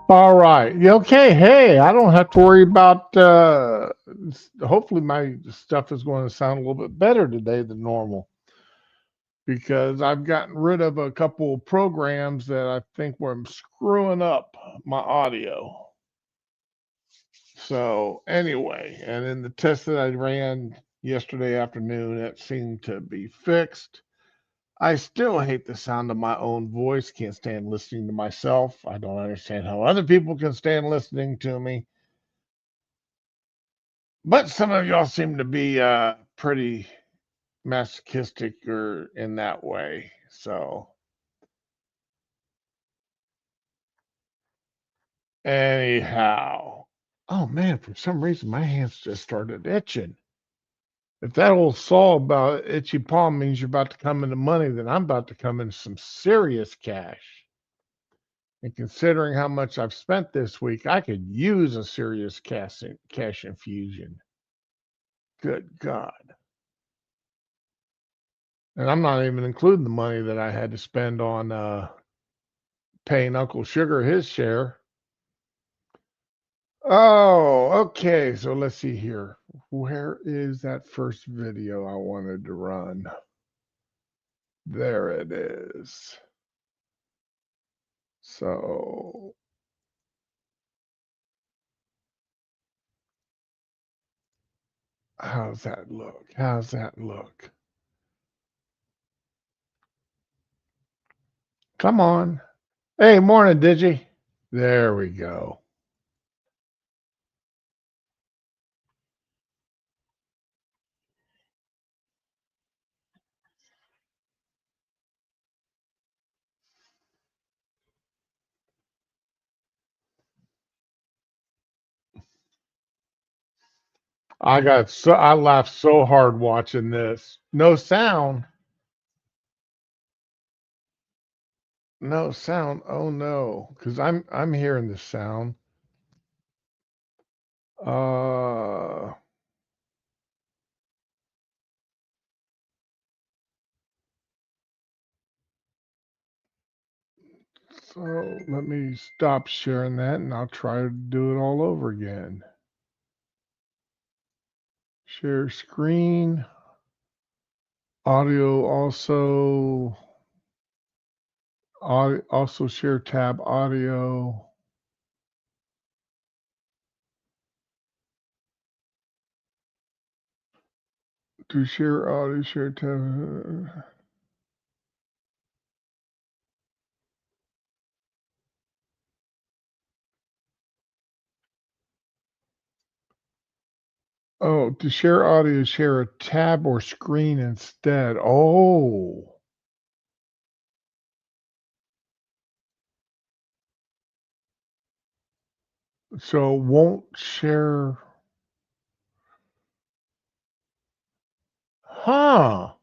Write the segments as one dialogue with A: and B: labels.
A: All right. Yeah, okay. Hey, I don't have to worry about. Hopefully, my stuff is going to sound a little bit better today than normal because I've gotten rid of a couple of programs that I think were screwing up my audio. So, anyway, and in the test that I ran yesterday afternoon, it seemed to be fixed. I still hate the sound of my own voice. Can't stand listening to myself. I don't understand how other people can stand listening to me. But some of y'all seem to be pretty masochistic or in that way. So anyhow, oh man, for some reason my hands just started itching. If that old saw about itchy palm means you're about to come into money, then I'm about to come into some serious cash. And considering how much I've spent this week, I could use a serious cash infusion. Good God. And I'm not even including the money that I had to spend on paying Uncle Sugar his share. Oh, okay. So let's see here. Where is that first video I wanted to run? There it is. So, how's that look? How's that look? Come on. Hey, morning, Digi. There we go. I laughed so hard watching this. No sound. No sound. Oh no, because I'm hearing the sound. Uh, so let me stop sharing that and I'll try to do it all over again. Share screen, audio also share tab audio. To share audio, share tab. Oh, to share audio, share a tab or screen instead. Oh, so won't share. Huh.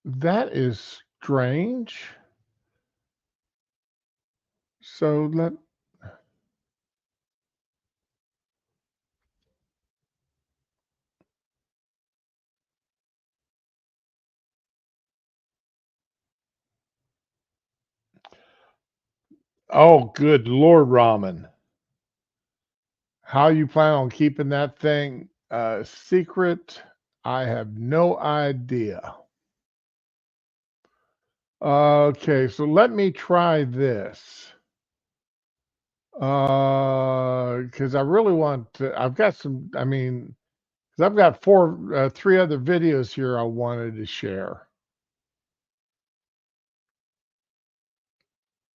A: That is strange. So let. Oh, good Lord, Ramen. How you plan on keeping that thing secret? I have no idea. Okay, so let me try this. Because I really want to. I've got some. I mean, because I've got three other videos here I wanted to share.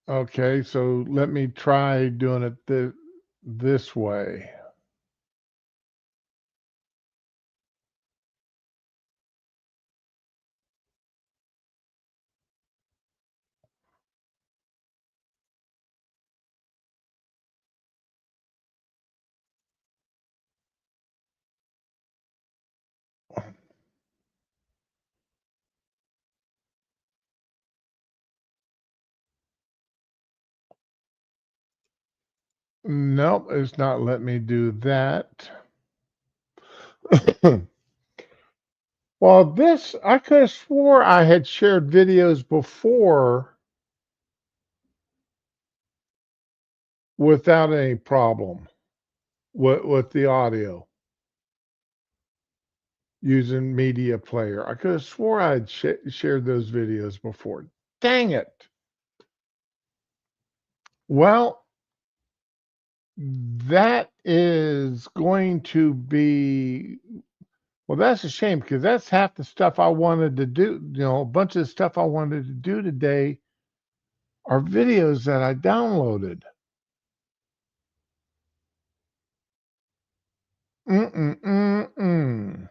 A: Okay, so let me try doing it this way. Nope, it's not letting me do that. Well, this, I could have swore I had shared videos before without any problem with the audio using Media Player. I could have swore I had shared those videos before. Dang it. Well, that is going to be, well, that's a shame because that's half the stuff I wanted to do. A bunch of the stuff I wanted to do today are videos that I downloaded. Mm-mm-mm-mm.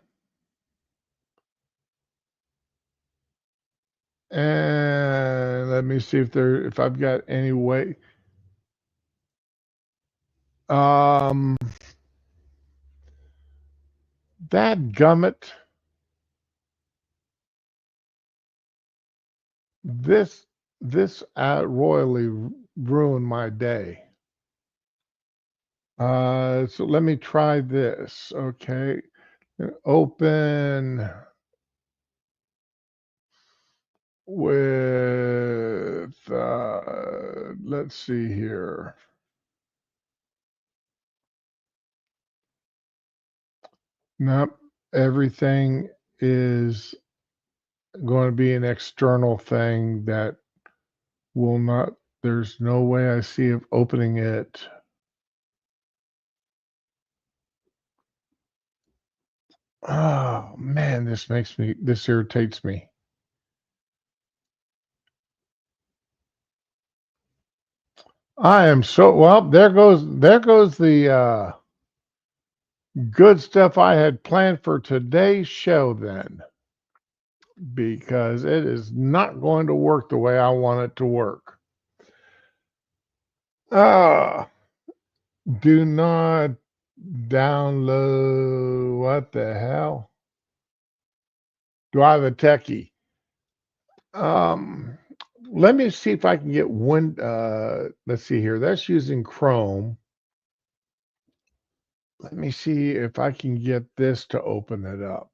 A: And let me see if I've got any way. Um, that gummit. This this royally ruined my day. So let me try this. Okay, open with. Let's see here. Nope, everything is going to be an external thing that will not. There's no way I see of opening it. Oh man, this irritates me. I am so well, there goes the good stuff I had planned for today's show then, because it is not going to work the way I want it to work. Ah, do not download. What the hell? Do I have a techie? Um, Let me see if I can get one. Let's see here. That's using Chrome. Let me see if I can get this to open it up.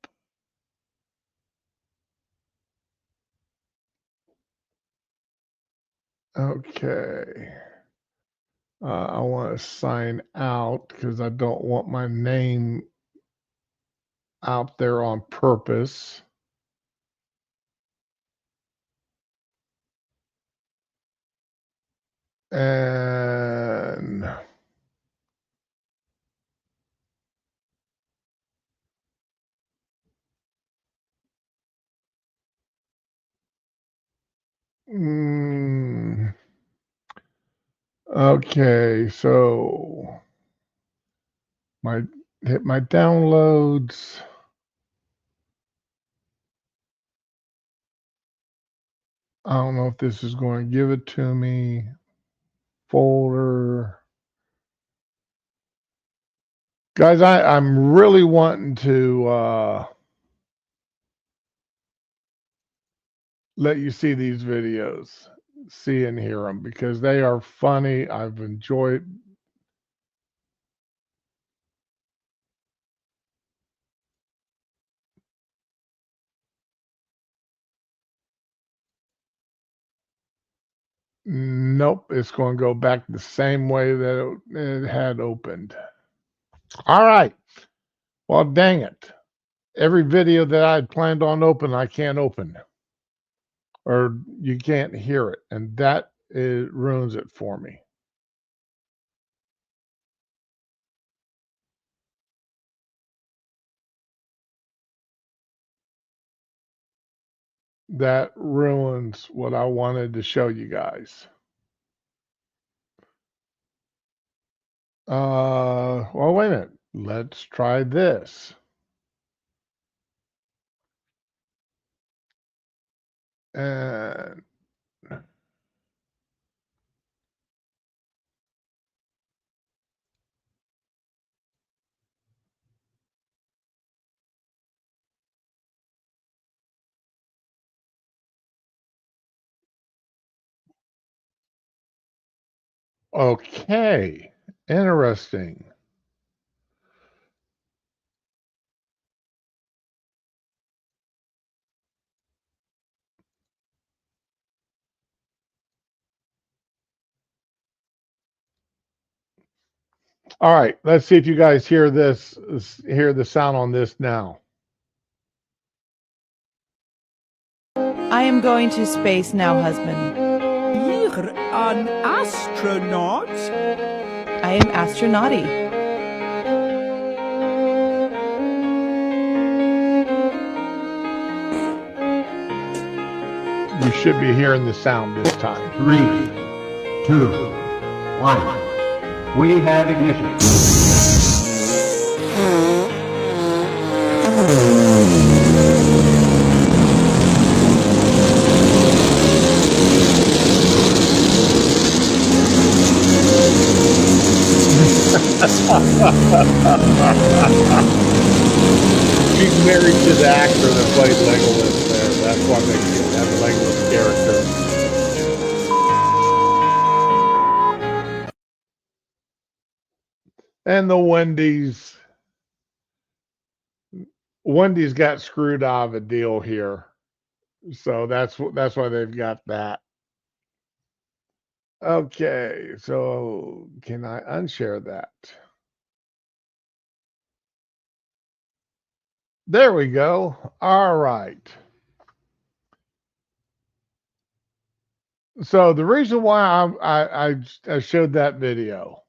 A: Okay. I want to sign out because I don't want my name out there on purpose. And mm, okay, so my hit my downloads. I don't know if this is going to give it to me. Folder. Guys, I'm really wanting to let you see these videos, see and hear them because they are funny. I've enjoyed. Nope, it's going to go back the same way that it had opened. All right. Well, dang it. Every video that I had planned on open, I can't open, or you can't hear it, and that ruins it for me. That ruins what I wanted to show you guys. Well, wait a minute. Let's try this. And okay, interesting. All right, let's see if you guys hear this, hear the sound on this now.
B: I am going to space now, husband.
C: You're an astronaut?
B: I am astronauty.
A: You should be hearing the sound this time.
D: 3, 2, 1. We have ignition.
A: She's married to the actor that played Legolas there. That's why they get that Legolas character. And the Wendy's got screwed out of a deal here. So that's why they've got that. Okay, so can I unshare that? There we go. All right. So the reason why I showed that video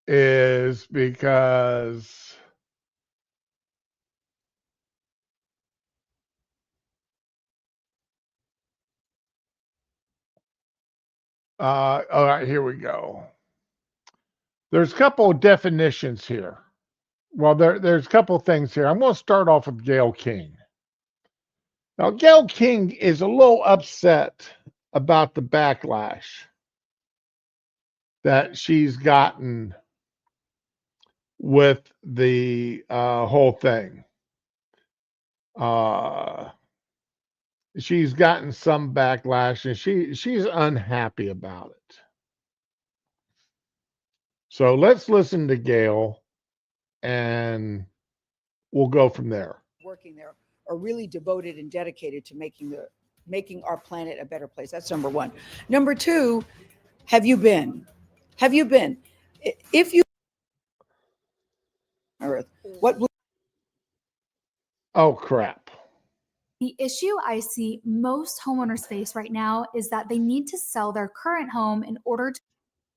A: is because all right, here we go. There's a couple of definitions here. Well, there's a couple of things here. I'm going to start off with Gayle King. Now, Gayle King is a little upset about the backlash that she's gotten with the whole thing. She's gotten some backlash, and she's unhappy about it. So let's listen to Gayle, and we'll go from there.
E: Working there are really devoted and dedicated to making our planet a better place. That's number one. Number two, have you been? Have you been? If you Earth, what?
A: Oh crap.
F: The issue I see most homeowners face right now is that they need to sell their current home in order to.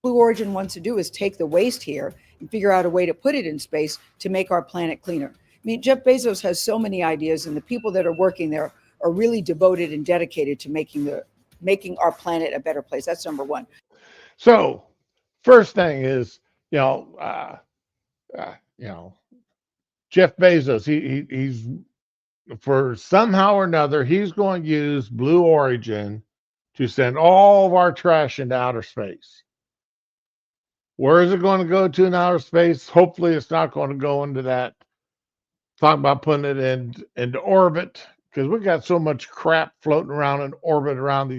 E: Blue Origin wants to do is take the waste here and figure out a way to put it in space to make our planet cleaner. I mean, Jeff Bezos has so many ideas, and the people that are working there are really devoted and dedicated to making our planet a better place. That's number one.
A: So, first thing is, Jeff Bezos. He's for somehow or another he's going to use Blue Origin to send all of our trash into outer space. Where is it going to go to in outer space? Hopefully, it's not going to go into that. Talking about putting it into orbit, because we got so much crap floating around in orbit around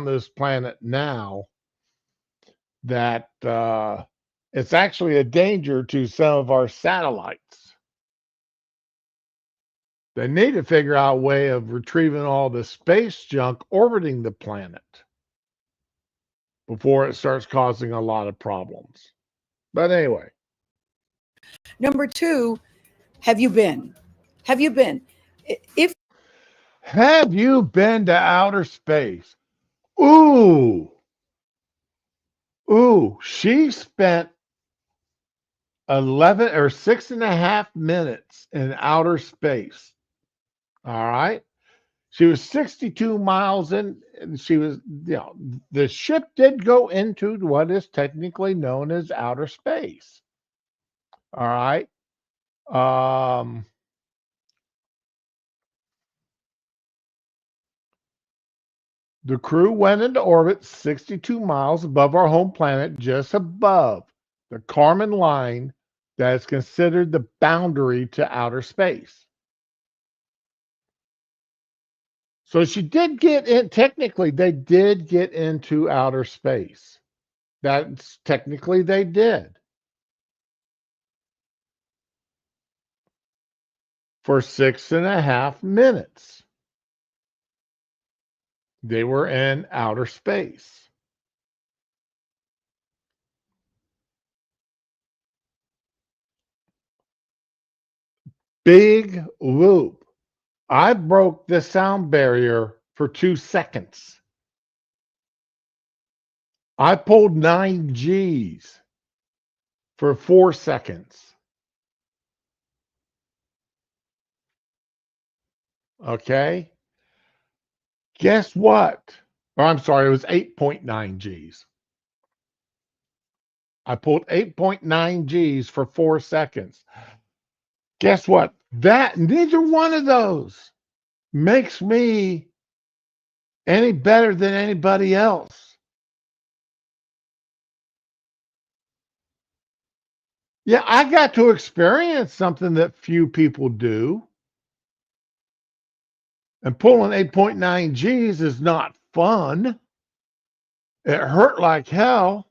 A: this planet now that it's actually a danger to some of our satellites. They need to figure out a way of retrieving all the space junk orbiting the planet before it starts causing a lot of problems. But anyway.
E: Number two, have you been? Have you been?
A: Have you been to outer space? Ooh, she spent 11 or 6.5 minutes in outer space. All right. She was 62 miles in, and she was, the ship did go into what is technically known as outer space. All right. The crew went into orbit 62 miles above our home planet, just above the Kármán line that is considered the boundary to outer space. So she did get in, technically, they did get into outer space. That's technically they did. For 6.5 minutes. They were in outer space. big whoop. I broke the sound barrier for 2 seconds. I pulled 9 G's for 4 seconds. Okay. Guess what? Or I'm sorry, it was 8.9 G's. I pulled 8.9 G's for 4 seconds. Guess what? That neither one of those makes me any better than anybody else. Yeah, I got to experience something that few people do. And pulling 8.9 G's is not fun. It hurt like hell.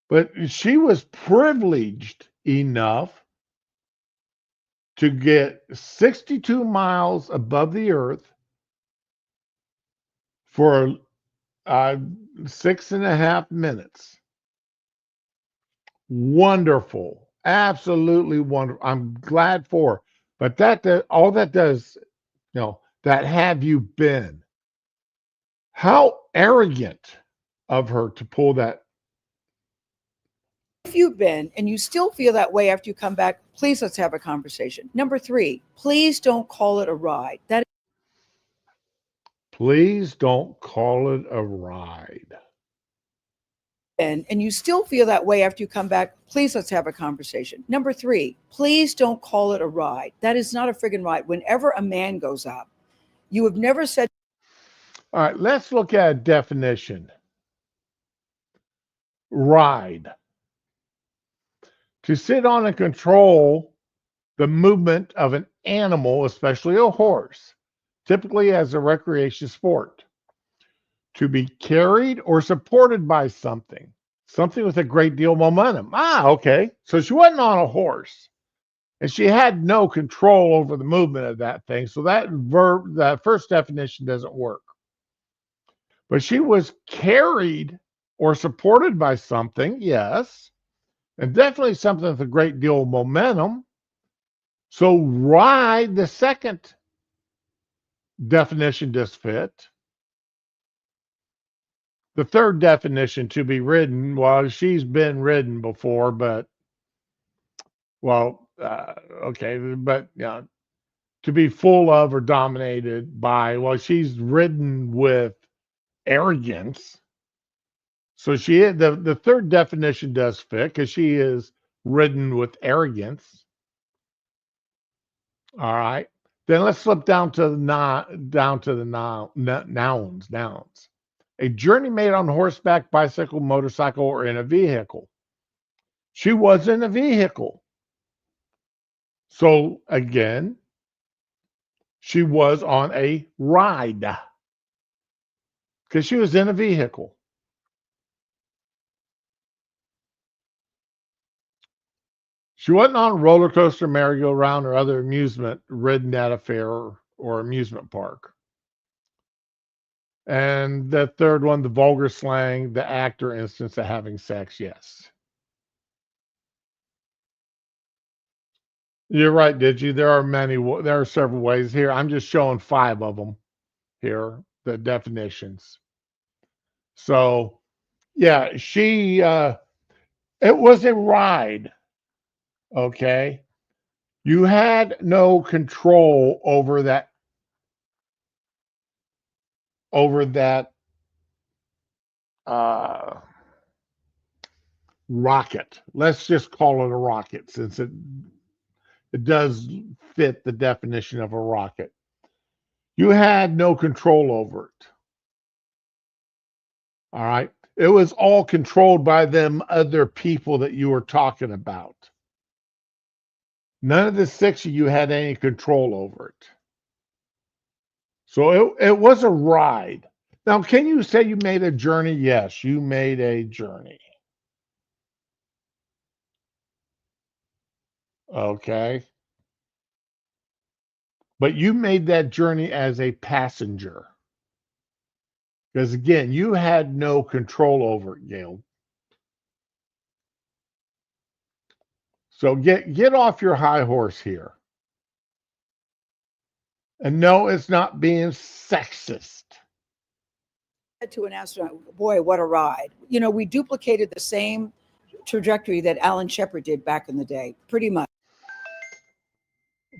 A: But she was privileged enough to get 62 miles above the earth for 6.5 minutes. Wonderful. Absolutely wonderful. I'm glad for her. But all that does, that have you been? How arrogant of her to pull that.
E: If you've been and you still feel that way after you come back, please let's have a conversation. Number 3, please don't call it a ride.
A: Please don't call it a ride.
E: And you still feel that way after you come back, please let's have a conversation. Number 3, please don't call it a ride. That is not a friggin' ride. Whenever a man goes up, you have never said.
A: All right, let's look at a definition. Ride. To sit on and control the movement of an animal, especially a horse, typically as a recreation sport. To be carried or supported by something with a great deal of momentum. Okay. So she wasn't on a horse and she had no control over the movement of that thing. So that first definition doesn't work. But she was carried or supported by something, yes, and definitely something with a great deal of momentum. So ride, the second definition, does fit. The third definition, to be ridden, well, she's been ridden before, but, okay, but to be full of or dominated by, well, she's ridden with arrogance. So the third definition does fit because she is ridden with arrogance. All right. Then let's slip down to the nouns. A journey made on horseback, bicycle, motorcycle, or in a vehicle. She was in a vehicle. So again, she was on a ride because she was in a vehicle. She wasn't on a roller coaster, merry-go-round, or other amusement ridden at a fair or amusement park. And the third one, the vulgar slang, the act or instance of having sex, yes. You're right, Digi. There are several ways here. I'm just showing 5 of them here, the definitions. So, yeah, it was a ride. Okay. You had no control over that rocket. Let's just call it a rocket since it does fit the definition of a rocket. You had no control over it. All right. It was all controlled by them other people that you were talking about. None of the 6 of you had any control over it. So it was a ride. Now, can you say you made a journey? Yes, you made a journey. Okay. But you made that journey as a passenger. Because again, you had no control over it, Gail. So get off your high horse here. And no, it's not being sexist.
E: To an astronaut, boy, what a ride. You know, we duplicated the same trajectory that Alan Shepard did back in the day, pretty much.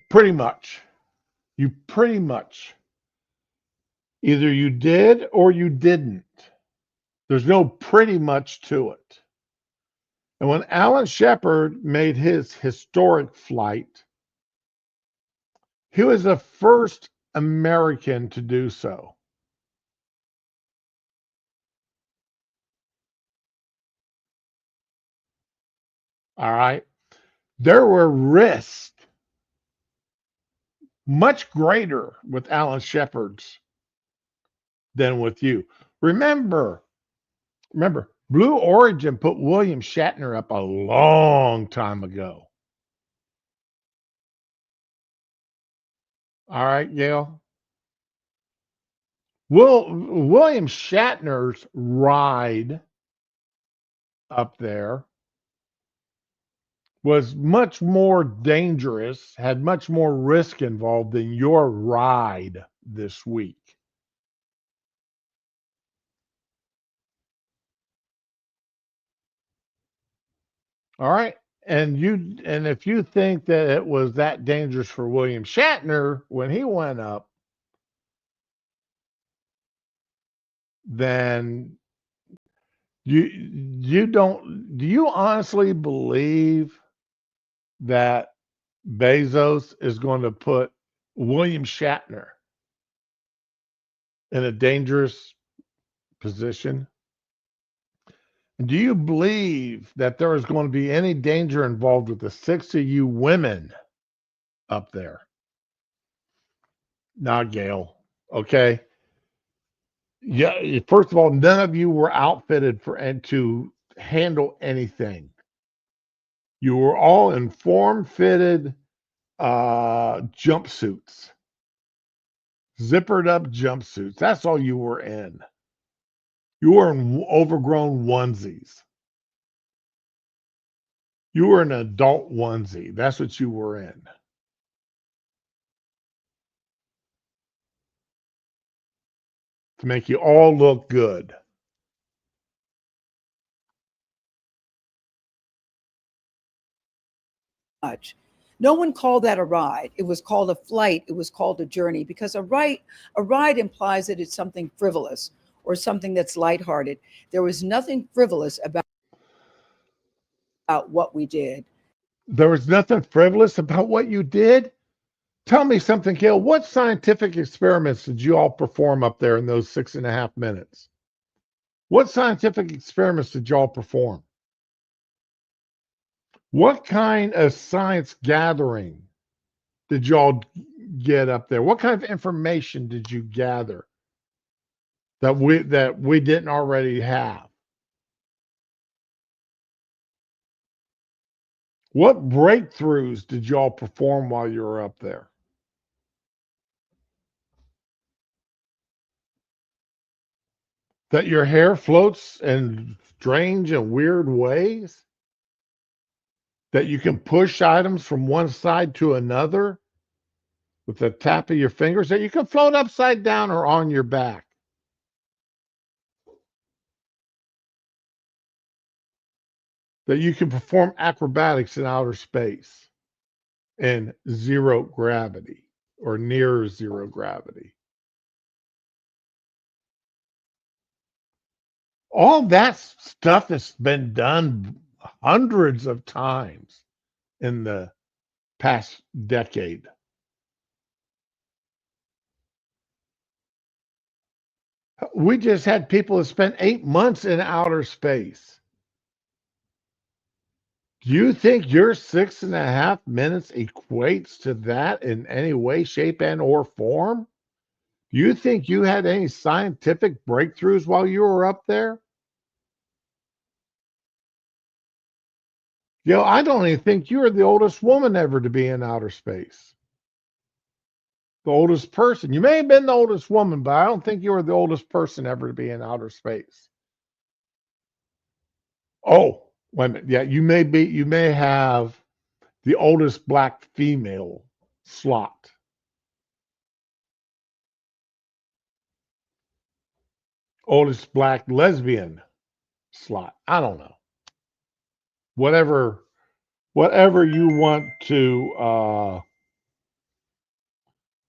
A: Pretty much. You pretty much. Either you did or you didn't. There's no pretty much to it. And when Alan Shepard made his historic flight, he was the first American to do so. All right. There were risks much greater with Alan Shepard's than with you. Remember, Blue Origin put William Shatner up a long time ago. All right, Gail. William Shatner's ride up there was much more dangerous, had much more risk involved than your ride this week. All right. And if you think that it was that dangerous for William Shatner when he went up, then you don't do you honestly believe that Bezos is going to put William Shatner in a dangerous position? Do you believe that there is going to be any danger involved with the 6 of you women up there? Not Gail. Okay. Yeah. First of all, none of you were outfitted and to handle anything. You were all in form-fitted jumpsuits, zippered up jumpsuits. That's all you were in. You were in overgrown onesies. You were an adult onesie. That's what you were in. To make you all look good.
E: Much. No one called that a ride. It was called a flight. It was called a journey, because a ride implies that it's something frivolous or something that's lighthearted. There was nothing frivolous about what we did.
A: There was nothing frivolous about what you did? Tell me something, Gail. What scientific experiments did you all perform up there in those 6.5 minutes? What scientific experiments did y'all perform? What kind of science gathering did y'all get up there? What kind of information did you gather that we didn't already have? What breakthroughs did y'all perform while you were up there? That your hair floats in strange and weird ways? That you can push items from one side to another with the tap of your fingers? That you can float upside down or on your back? That you can perform acrobatics in outer space in zero gravity or near zero gravity? All that stuff has been done hundreds of times in the past decade. We just had people that spent 8 months in outer space. Do you think your 6.5 minutes equates to that in any way, shape, and or form? Do you think you had any scientific breakthroughs while you were up there? I don't even think you were the oldest woman ever to be in outer space. The oldest person. You may have been the oldest woman, but I don't think you were the oldest person ever to be in outer space. Oh, wait a minute. Yeah, you may have the oldest black female slot. Oldest black lesbian slot. I don't know. Whatever you want to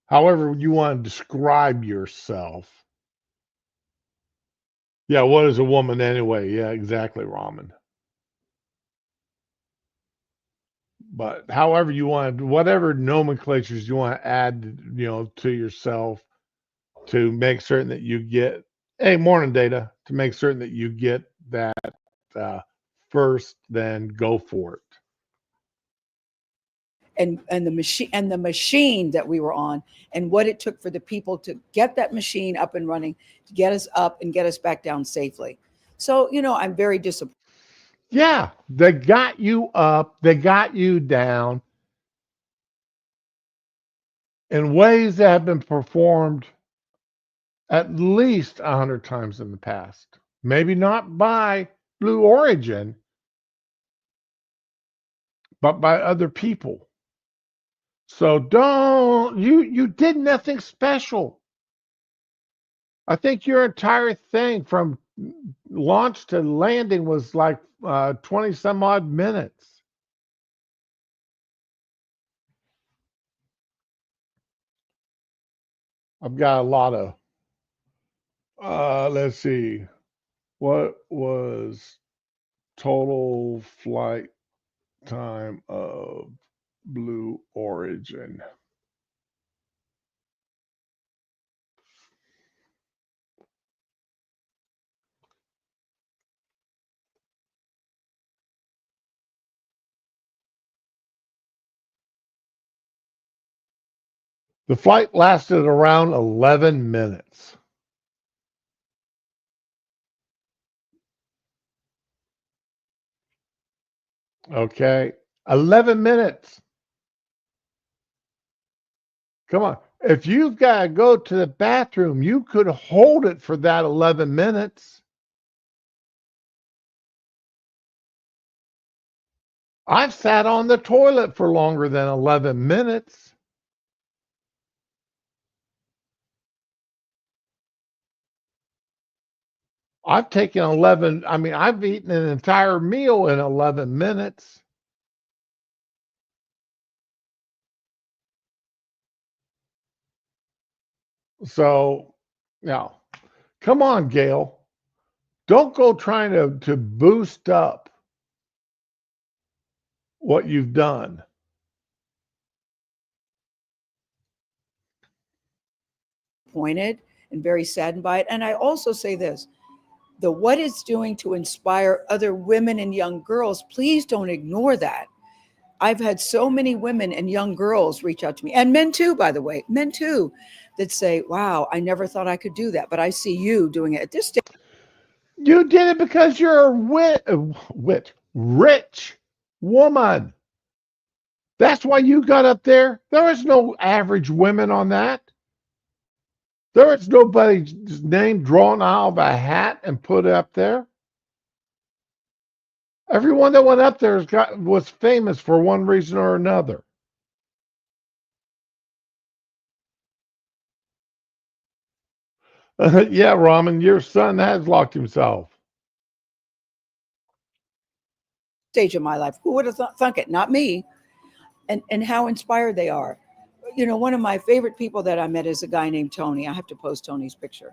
A: however you want to describe yourself. Yeah, what is a woman anyway? Yeah, exactly, Ramen. But however you want, whatever nomenclatures you want to add, to yourself to make certain that you get, hey, morning data, to make certain that you get that first, then go for it.
E: And the machine that we were on, and what it took for the people to get that machine up and running, to get us up and get us back down safely. So, I'm very disappointed.
A: Yeah, they got you up, they got you down in ways that have been performed at least 100 times in the past. Maybe not by Blue Origin, but by other people. So you did nothing special. I think your entire thing from launch to landing was like 20 some odd minutes. I've got a lot of, let's see, what was total flight time of Blue Origin? The flight lasted around 11 minutes. Okay, 11 minutes. Come on. If you've got to go to the bathroom, you could hold it for that 11 minutes. I've sat on the toilet for longer than 11 minutes. I've eaten an entire meal in 11 minutes. So, now, come on, Gail. Don't go trying to boost up what you've done.
E: Disappointed and very saddened by it. And I also say this, what it's doing to inspire other women and young girls, please don't ignore that. I've had so many women and young girls reach out to me, and men too, by the way, men too, that say, wow, I never thought I could do that, but I see you doing it at this stage.
A: You did it because you're a rich woman. That's why you got up there. There is no average women on that. There is nobody's name drawn out of a hat and put up there. Everyone that went up there was famous for one reason or another. Yeah, Ramen, your son has locked himself.
E: Stage of my life. Who would have thunk it? Not me. And how inspired they are. One of my favorite people that I met is a guy named Tony. I have to post Tony's picture.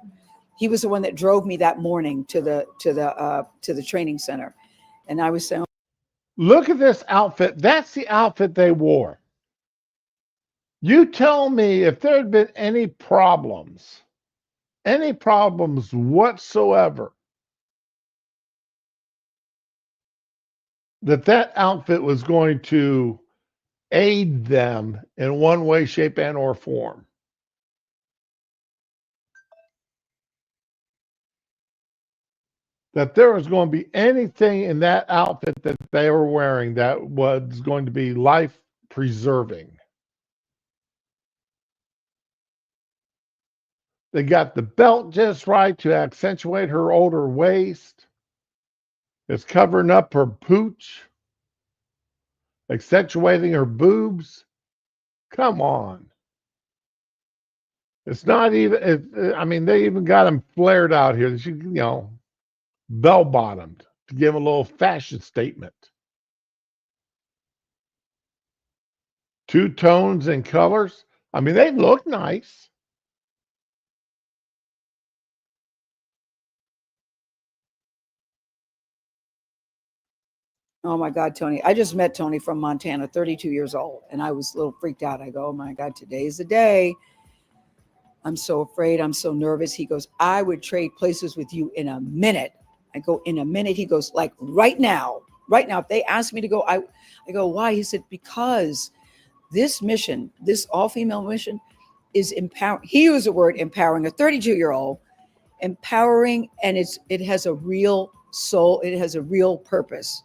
E: He was the one that drove me that morning to the training center. And I was saying,
A: look at this outfit. That's the outfit they wore. You tell me if there had been any problems whatsoever, that outfit was going to aid them in one way, shape, and or form. That there was going to be anything in that outfit that they were wearing that was going to be life preserving. They got the belt just right to accentuate her older waist. It's covering up her pooch, accentuating her boobs. Come on. It's not even, I mean, they even got them flared out here. She, bell bottomed to give a little fashion statement. Two tones and colors. I mean, they look nice.
E: Oh my God, Tony. I just met Tony from Montana, 32 years old. And I was a little freaked out. I go, oh my God, today's the day. I'm so afraid. I'm so nervous. He goes, I would trade places with you in a minute. I go, in a minute. He goes, like right now. Right now. If they ask me to go, I go, why? He said, because this mission, this all-female mission is empowering. He used the word empowering, a 32-year-old, empowering, and it has a real soul. It has a real purpose.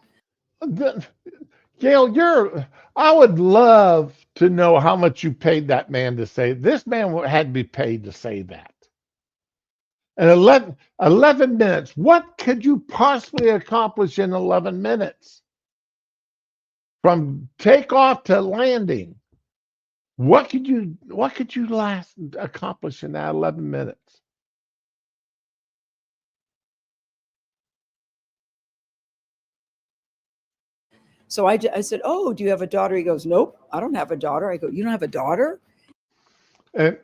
A: Gail, I would love to know how much you paid that man to say. This man had to be paid to say that. And 11 minutes. What could you possibly accomplish in 11 minutes? From takeoff to landing. What could you accomplish in that 11 minutes?
E: So I said, oh, do you have a daughter? He goes, nope, I don't have a daughter. I go, you don't have a daughter?
A: And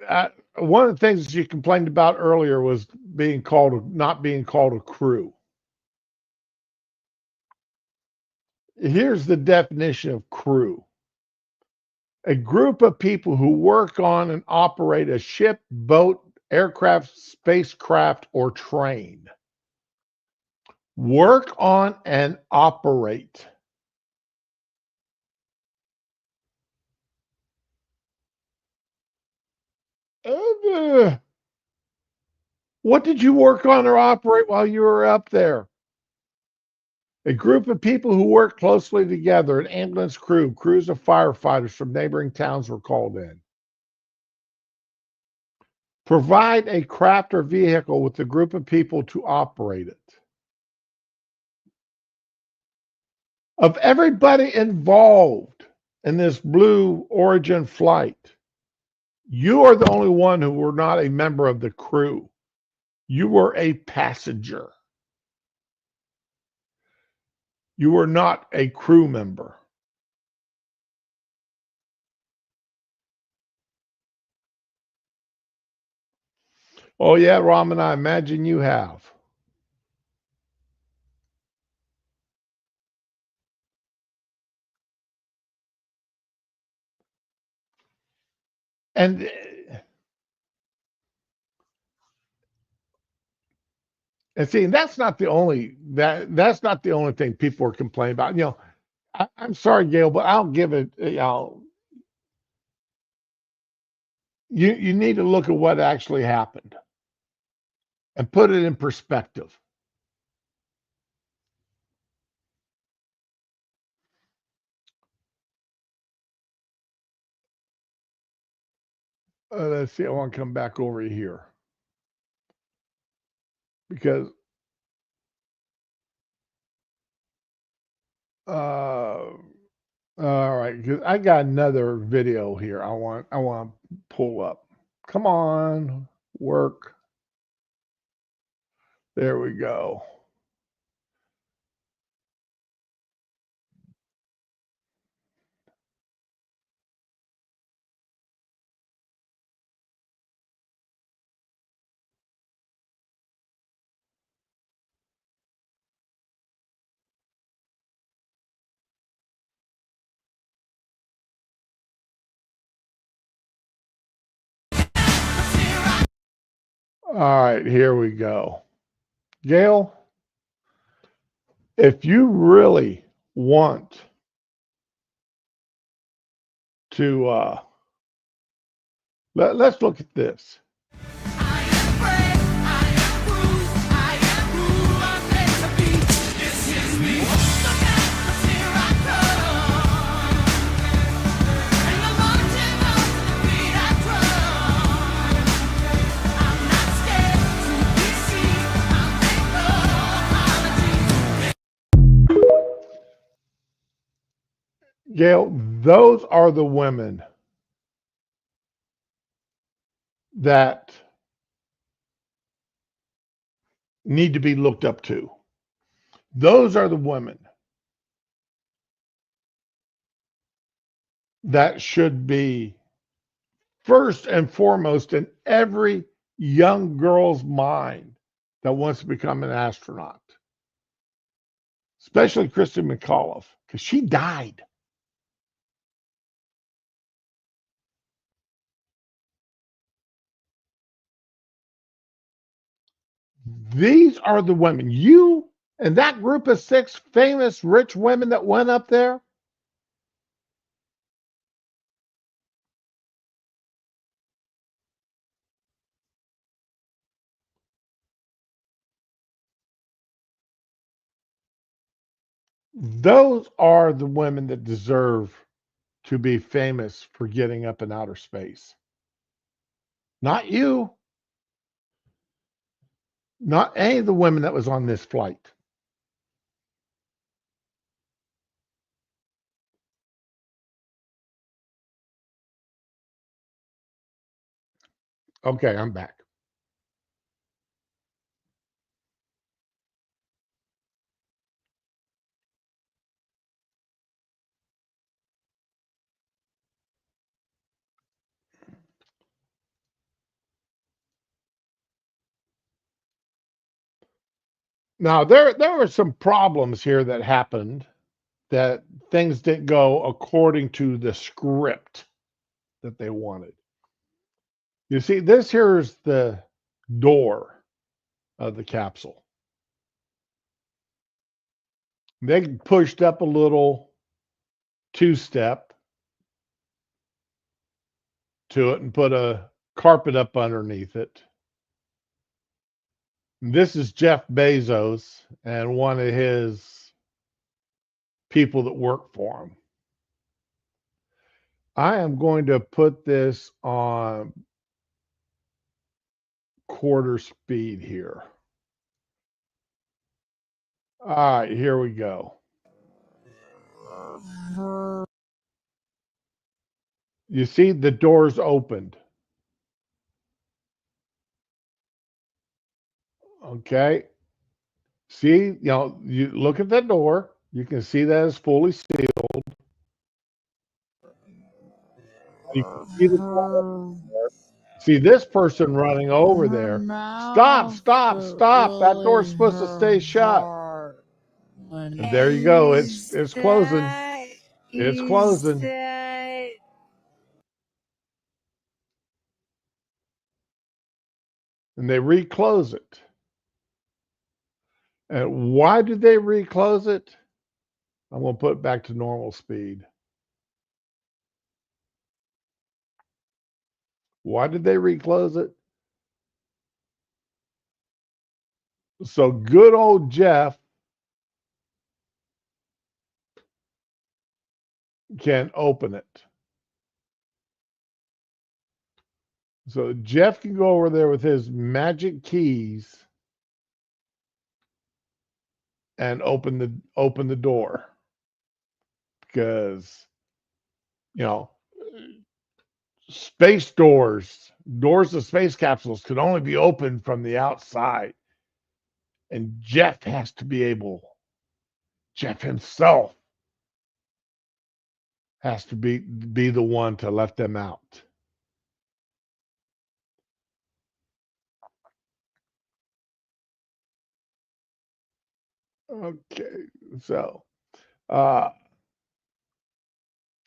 A: one of the things that you complained about earlier was not being called a crew. Here's the definition of crew. A group of people who work on and operate a ship, boat, aircraft, spacecraft, or train. Work on and operate. What did you work on or operate while you were up there? A group of people who work closely together, an ambulance crew, crews of firefighters from neighboring towns were called in. Provide a craft or vehicle with a group of people to operate it. Of everybody involved in this Blue Origin flight, you are the only one who were not a member of the crew. You were a passenger. You were not a crew member. Oh yeah, Raman, I imagine you have. And see, that's not the only thing people are complaining about. I'm sorry, Gail, but I'll give it. You need to look at what actually happened and put it in perspective. Let's see. I want to come back over here because all right, because I got another video here. I want to pull up. Come on, work. There we go. All right, here we go. Gail, if you really want to, let's look at this. Gail, those are the women that need to be looked up to. Those are the women that should be first and foremost in every young girl's mind that wants to become an astronaut, especially Kristen McAuliffe, because she died. These are the women. You and that group of 6 famous rich women that went up there, those are the women that deserve to be famous for getting up in outer space. Not you. Not any of the women that was on this flight. Okay, I'm back. Now there were some problems here that happened, that things didn't go according to the script that they wanted. You see, this here is the door of the capsule. They pushed up a little 2-step to it and put a carpet up underneath it. This is Jeff Bezos and one of his people that work for him. I am going to put this on quarter speed here. All right, here we go. You see the doors opened. Okay. See, you look at that door. You can see that it's fully sealed. You can see this person running over there. Stop, stop, stop. That door's supposed to stay shut. And there you go. It's closing. It's closing. And they reclose it. And why did they reclose it? I'm going to put it back to normal speed. Why did they reclose it? So good old Jeff can open it. So Jeff can go over there with his magic keys and open the door, because space doors of space capsules could only be opened from the outside, and Jeff himself has to be the one to let them out. Okay, so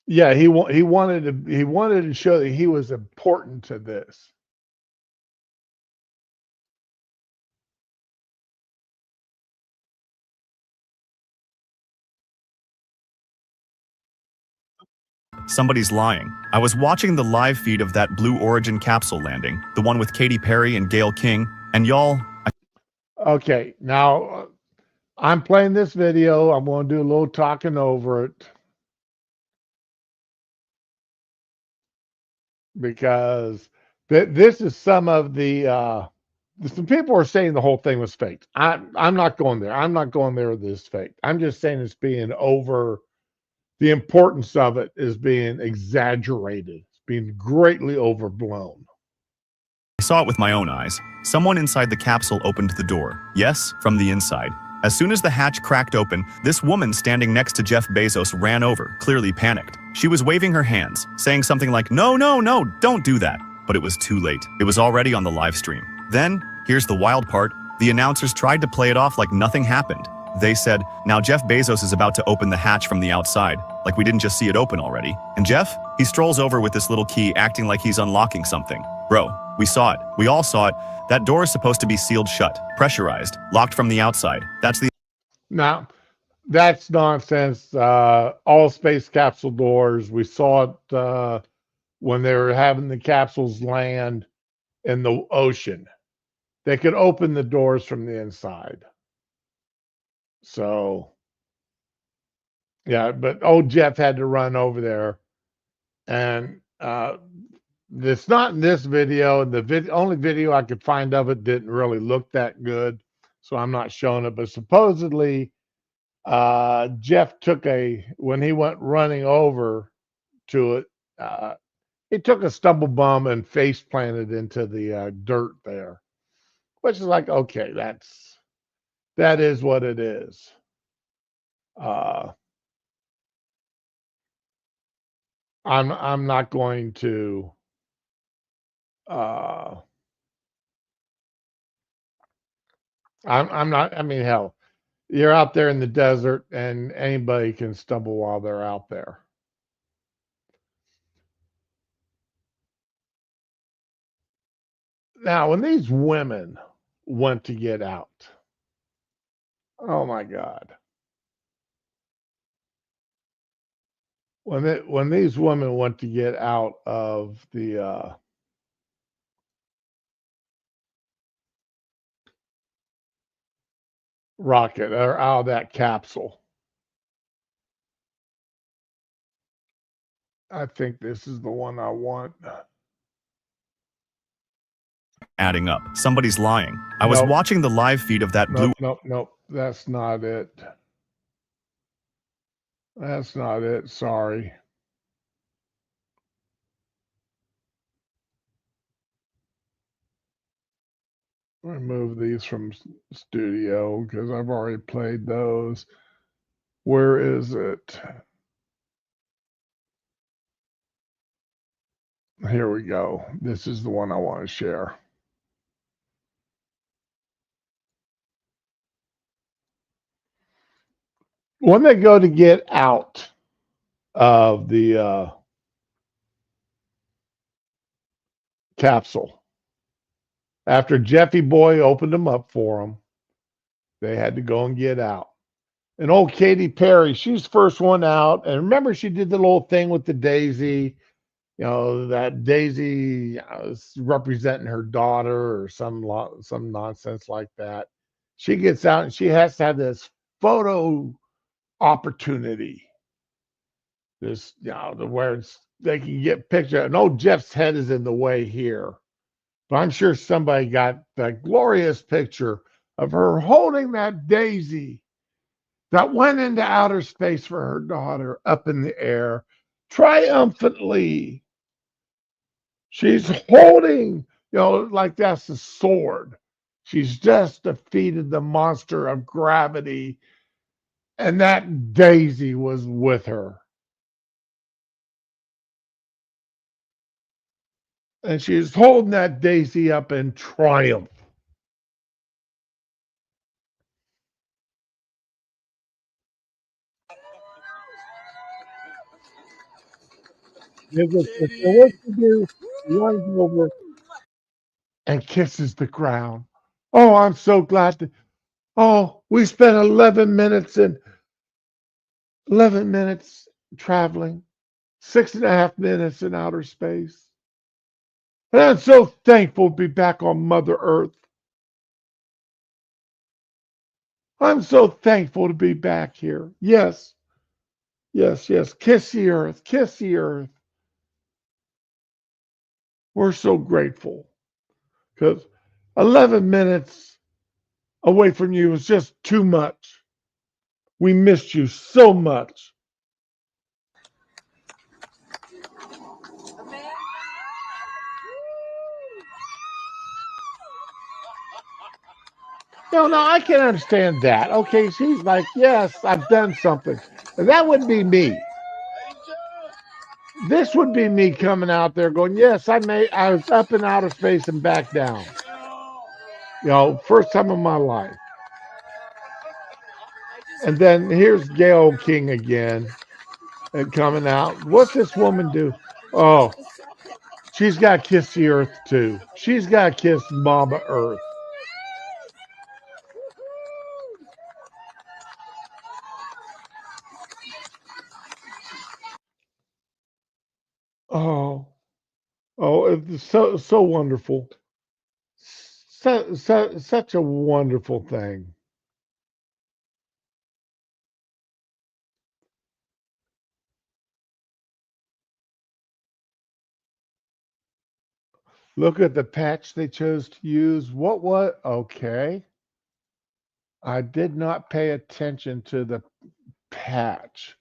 A: yeah, he wanted to show that he was important to this.
G: Somebody's lying. I was watching the live feed of that Blue Origin capsule landing, the one with Katy Perry and Gayle King, and y'all...
A: Okay, now I'm playing this video. I'm going to do a little talking over it, because this is some of the some people are saying the whole thing was fake. I'm not going there. I'm not going there with this fake. I'm just saying it's being over the importance of it is being exaggerated. It's being greatly overblown.
G: I saw it with my own eyes. Someone inside the capsule opened the door. Yes, from the inside. As soon as the hatch cracked open, this woman standing next to Jeff Bezos ran over, clearly panicked. She was waving her hands, saying something like, "No, no, no, don't do that." But it was too late. It was already on the live stream. Then, here's the wild part, the announcers tried to play it off like nothing happened. They said, "Now Jeff Bezos is about to open the hatch from the outside," like we didn't just see it open already. And Jeff, he strolls over with this little key acting like he's unlocking something. Bro, we saw it. We all saw it. That door is supposed to be sealed shut, pressurized, locked from the outside.
A: Now, that's nonsense. All space capsule doors, we saw it when they were having the capsules land in the ocean. They could open the doors from the inside. So, yeah, but old Jeff had to run over there. And it's not in this video. The only video I could find of it didn't really look that good. So I'm not showing it. But supposedly, Jeff took when he went running over to it, he took a stumble bum and face planted into the dirt there, which is like, okay, that is what it is. I'm not going to I'm not, I mean, hell, you're out there in the desert and anybody can stumble while they're out there. Now, when these women went to get out, oh my God. When these women went to get out of the rocket or out of that capsule, I think this is the one I want.
G: Adding up. Somebody's lying. I was watching the live feed of that blue.
A: Nope. That's not it. That's not it. Sorry. Remove these from studio because I've already played those. Where is it? Here we go. This is the one I want to share. When they go to get out of the capsule, after Jeffy Boy opened them up for them, they had to go and get out. And old Katy Perry, she's the first one out. And remember, she did the little thing with the daisy. You know, that daisy was representing her daughter or some nonsense like that. She gets out and she has to have this photo opportunity. This, you know, where they can get picture. And old Jeff's head is in the way here. But I'm sure somebody got that glorious picture of her holding that daisy that went into outer space for her daughter up in the air, triumphantly. She's holding, you know, like that's a sword. She's just defeated the monster of gravity, and that daisy was with her. And she's holding that daisy up in triumph. If there was to do, runs over and kisses the ground. Oh, I'm so glad to. Oh, we spent 11 minutes traveling, 6.5 minutes in outer space. And I'm so thankful to be back on Mother Earth. I'm so thankful to be back here. Yes. Yes, yes. Kiss the earth. Kiss the earth. We're so grateful because 11 minutes away from you was just too much. We missed you so much. No, I can understand that. Okay, she's like, yes, I've done something. And that would be me. This would be me coming out there going, yes, I was up and out of space and back down. First time in my life. And then here's Gail King again and coming out. What's this woman do? Oh, she's got to kiss the earth too. She's got to kiss Mama Earth. Oh, it's so wonderful. Such a wonderful thing. Look at the patch they chose to use. What? Okay. I did not pay attention to the patch.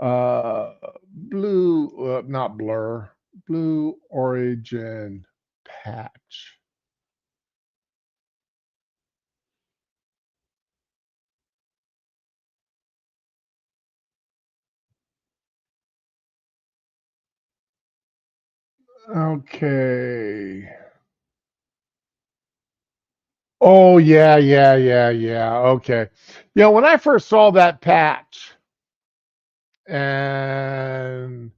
A: Blue, not blur, Blue Origin patch. Okay. Oh, yeah. Okay. When I first saw that patch, and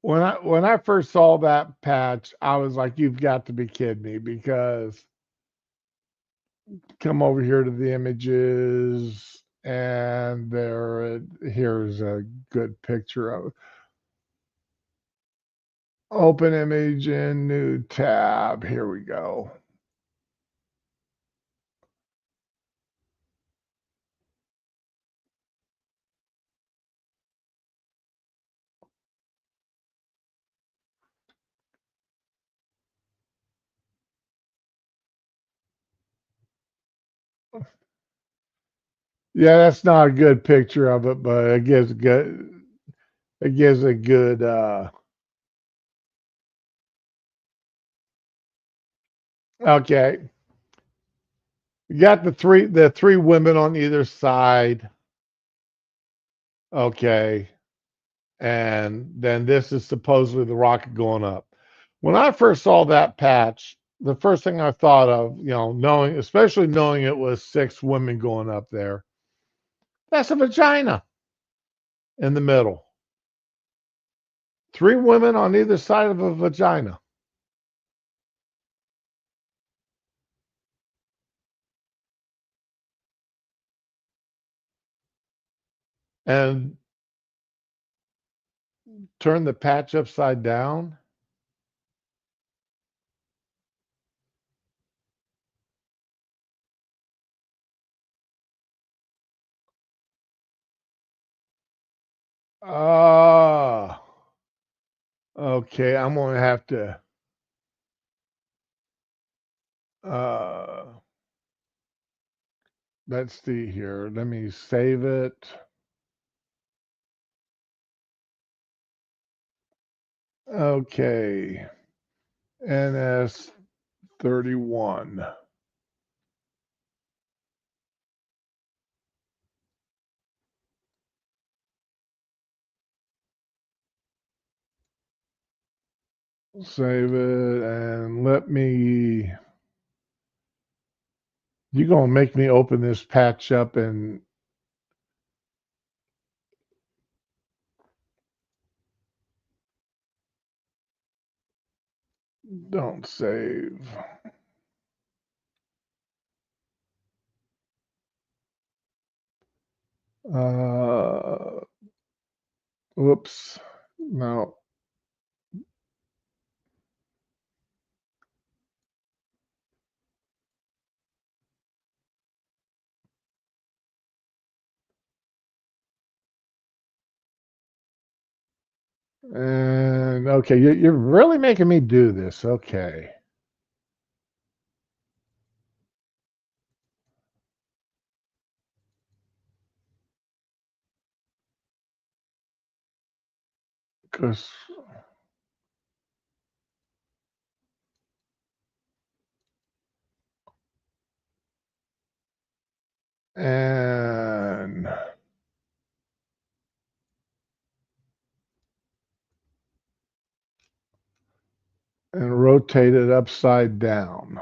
A: when I first saw that patch, I was like, "You've got to be kidding me!" Because come over here to the images, and here's a good picture of it. Open image in new tab. Here we go. Yeah, that's not a good picture of it, but it gives a good okay. You got the three women on either side. Okay. And then this is supposedly the rocket going up. When I first saw that patch, the first thing I thought of, especially knowing it was 6 women going up there, that's a vagina in the middle. 3 women on either side of a vagina. And turn the patch upside down. Ah, okay. I'm gonna have to. Uh, let's see here. Let me save it. Okay, NS31. Save it and let me. You're gonna make me open this patch up and don't save. Uh, whoops. No. And okay, you're really making me do this. Okay. Because and rotate it upside down.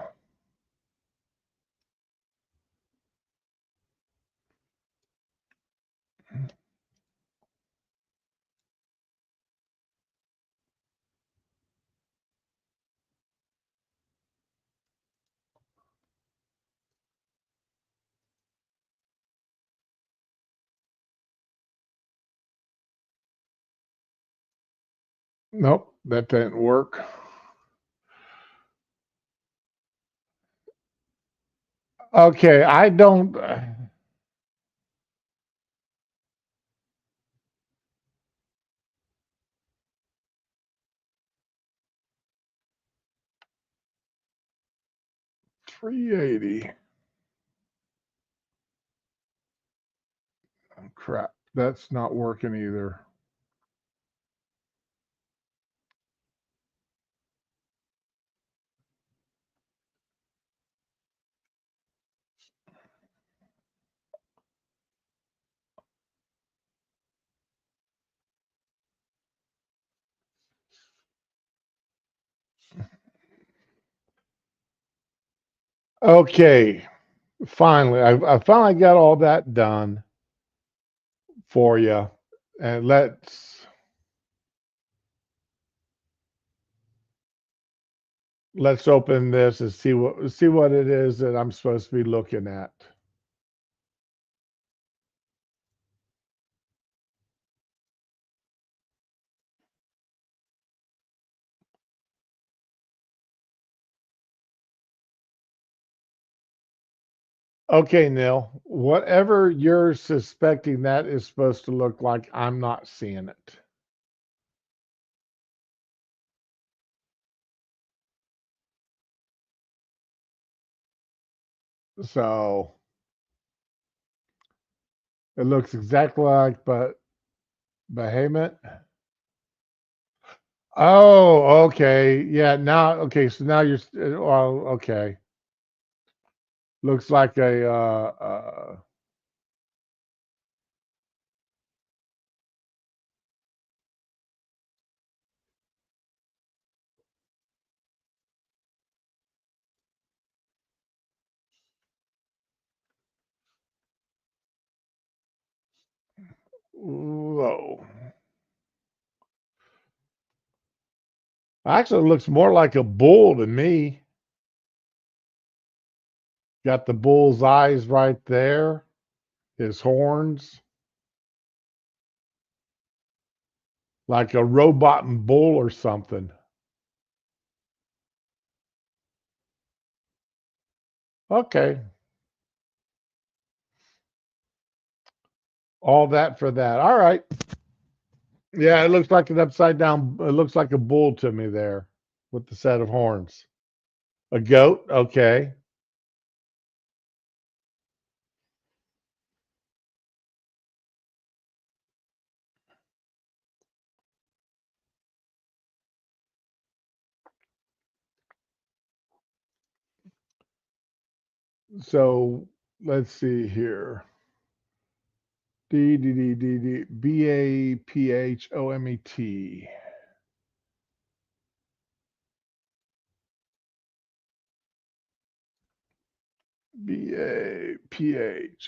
A: Nope, that didn't work. Okay, I don't. 380. Oh, crap, that's not working either. Okay, finally, I finally got all that done for you, and let's open this and see what it is that I'm supposed to be looking at. Okay, Neil, whatever you're suspecting that is supposed to look like, I'm not seeing it. So it looks exactly like Behemoth. Oh, okay. Yeah, now okay, so now you're well, okay. Looks like a whoa. Actually, it looks more like a bull to me. Got the bull's eyes right there, his horns, like a robot and bull or something. Okay. All that for that. All right. Yeah, it looks like an upside down. It looks like a bull to me there with the set of horns. A goat. Okay. So let's see here. Baphomet. Baph.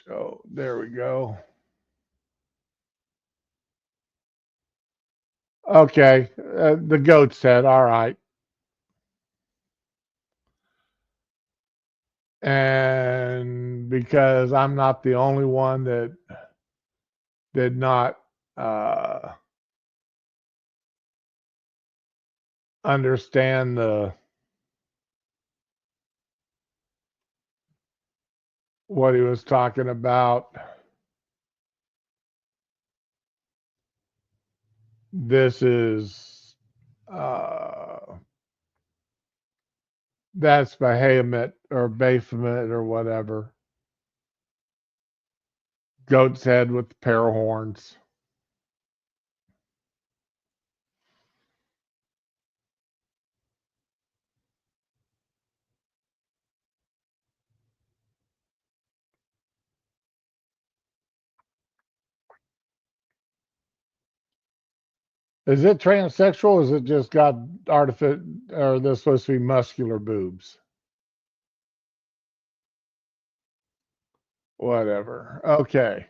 A: Oh, there we go. Okay, the goat's head. All right. And because I'm not the only one that did not understand what he was talking about. This is that's Behemoth or Baphomet or whatever. Goat's head with the pair of horns. Is it transsexual? Or is it just got artificial? Or they're supposed to be muscular boobs? Whatever. Okay.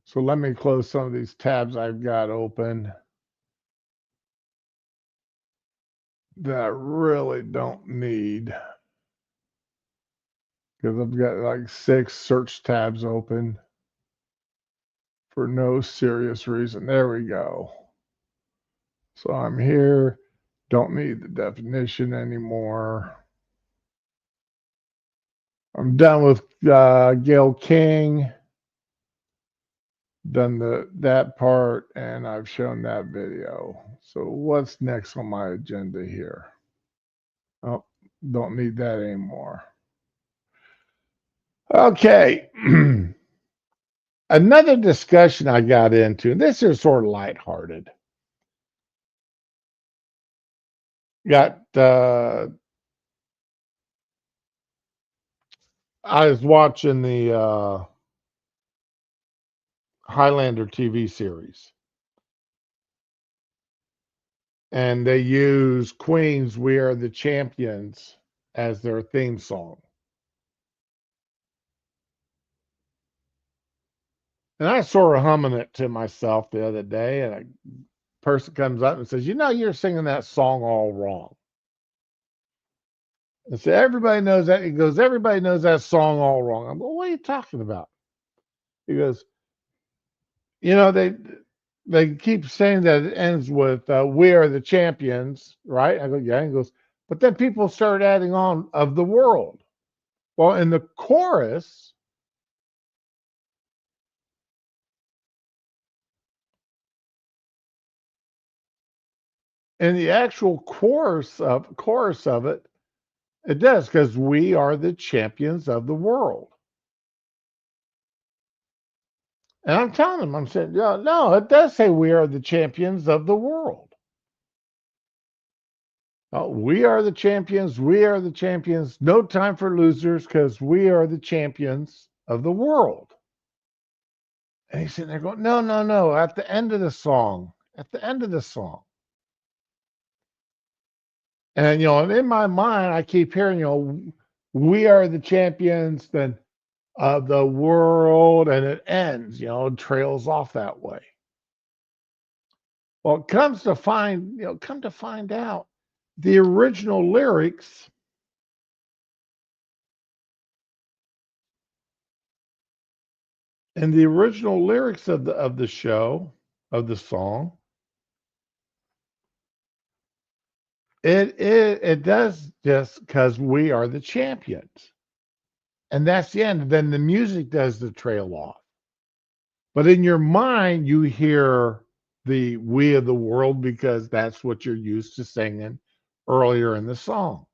A: So let me close some of these tabs I've got open that I really don't need, because I've got like 6 search tabs open for no serious reason. There we go. So I'm here. Don't need the definition anymore. I'm done with Gail King. Done that part, and I've shown that video. So what's next on my agenda here? Oh, don't need that anymore. Okay. Another discussion I got into, and this is sort of lighthearted. Got I was watching the Highlander TV series, and they use Queen's "We Are the Champions" as their theme song. And I sort of humming it to myself the other day, and a person comes up and says, you're singing that song all wrong. And so everybody knows that. He goes, everybody knows that song all wrong. I'm going, what are you talking about? He goes, they keep saying that it ends with "We Are the Champions," right? I go, yeah. He goes, but then people start adding on "of the world." Well, in the chorus, in the actual chorus of it, it does, because we are the champions of the world. And I'm telling him, I'm saying, yeah, no, it does say we are the champions of the world. Oh, we are the champions. We are the champions. No time for losers, because we are the champions of the world. And he's sitting there going, no, no, no. At the end of the song, at the end of the song. And, in my mind, I keep hearing, we are the champions then of the world. And it ends, trails off that way. Well, it come to find out, the original lyrics of the show, of the song, it does just because we are the champions, and that's the end. Then the music does the trail off, but in your mind you hear the "we of the world" because that's what you're used to singing earlier in the song.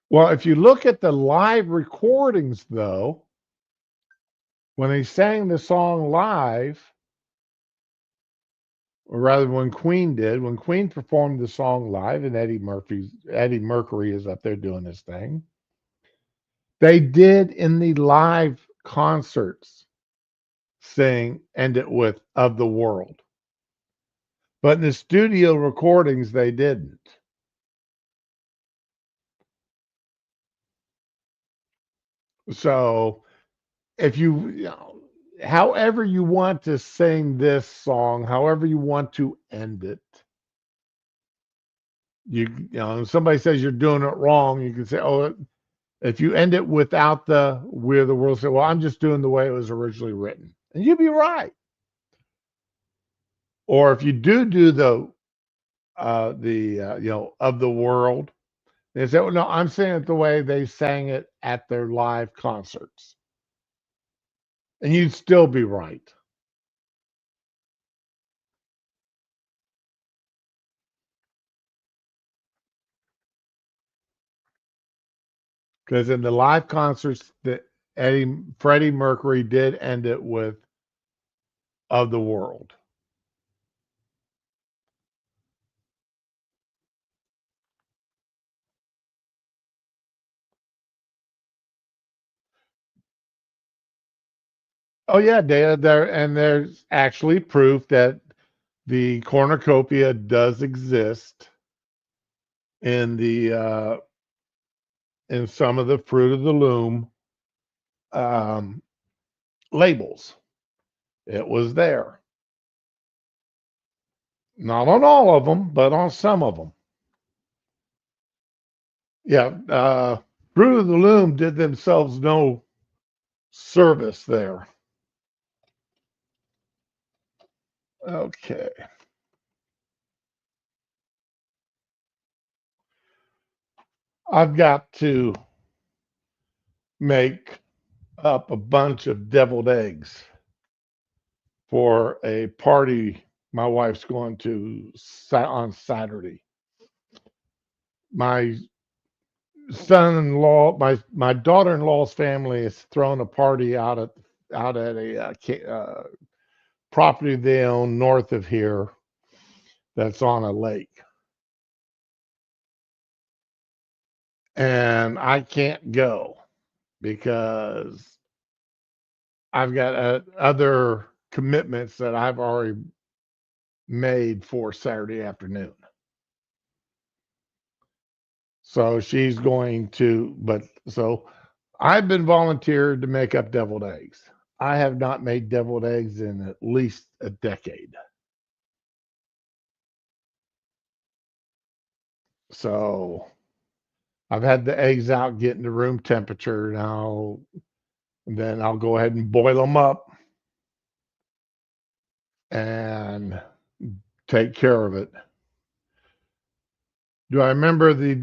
A: Well, if you look at the live recordings, though, when they sang the song live, or rather when Queen performed the song live, and Eddie Mercury is up there doing his thing, they did in the live concerts end it with "of the world." But in the studio recordings, they didn't. So if however you want to sing this song, however you want to end it, somebody says you're doing it wrong, you can say, oh, if you end it without the "we're the world," say, well, I'm just doing the way it was originally written. And you'd be right. Or if you do the "of the world," they say, well, no, I'm saying it the way they sang it at their live concerts. And you'd still be right. Because in the live concerts, that Freddie Mercury did end it with "of the world." Oh yeah, there's actually proof that the cornucopia does exist in the in some of the Fruit of the Loom um, labels. It was there. Not on all of them, but on some of them. Yeah, Fruit of the Loom did themselves no service there. Okay. I've got to make up a bunch of deviled eggs for a party my wife's going to on Saturday. My son-in-law, my daughter-in-law's family is throwing a party out at a property they own north of here that's on a lake, and I can't go because I've got other commitments that I've already made for Saturday afternoon. So she's going to, but so I've been volunteered to make up deviled eggs. I have not made deviled eggs in at least a decade. So I've had the eggs out getting to room temperature now. And then I'll go ahead and boil them up and take care of it. Do I remember the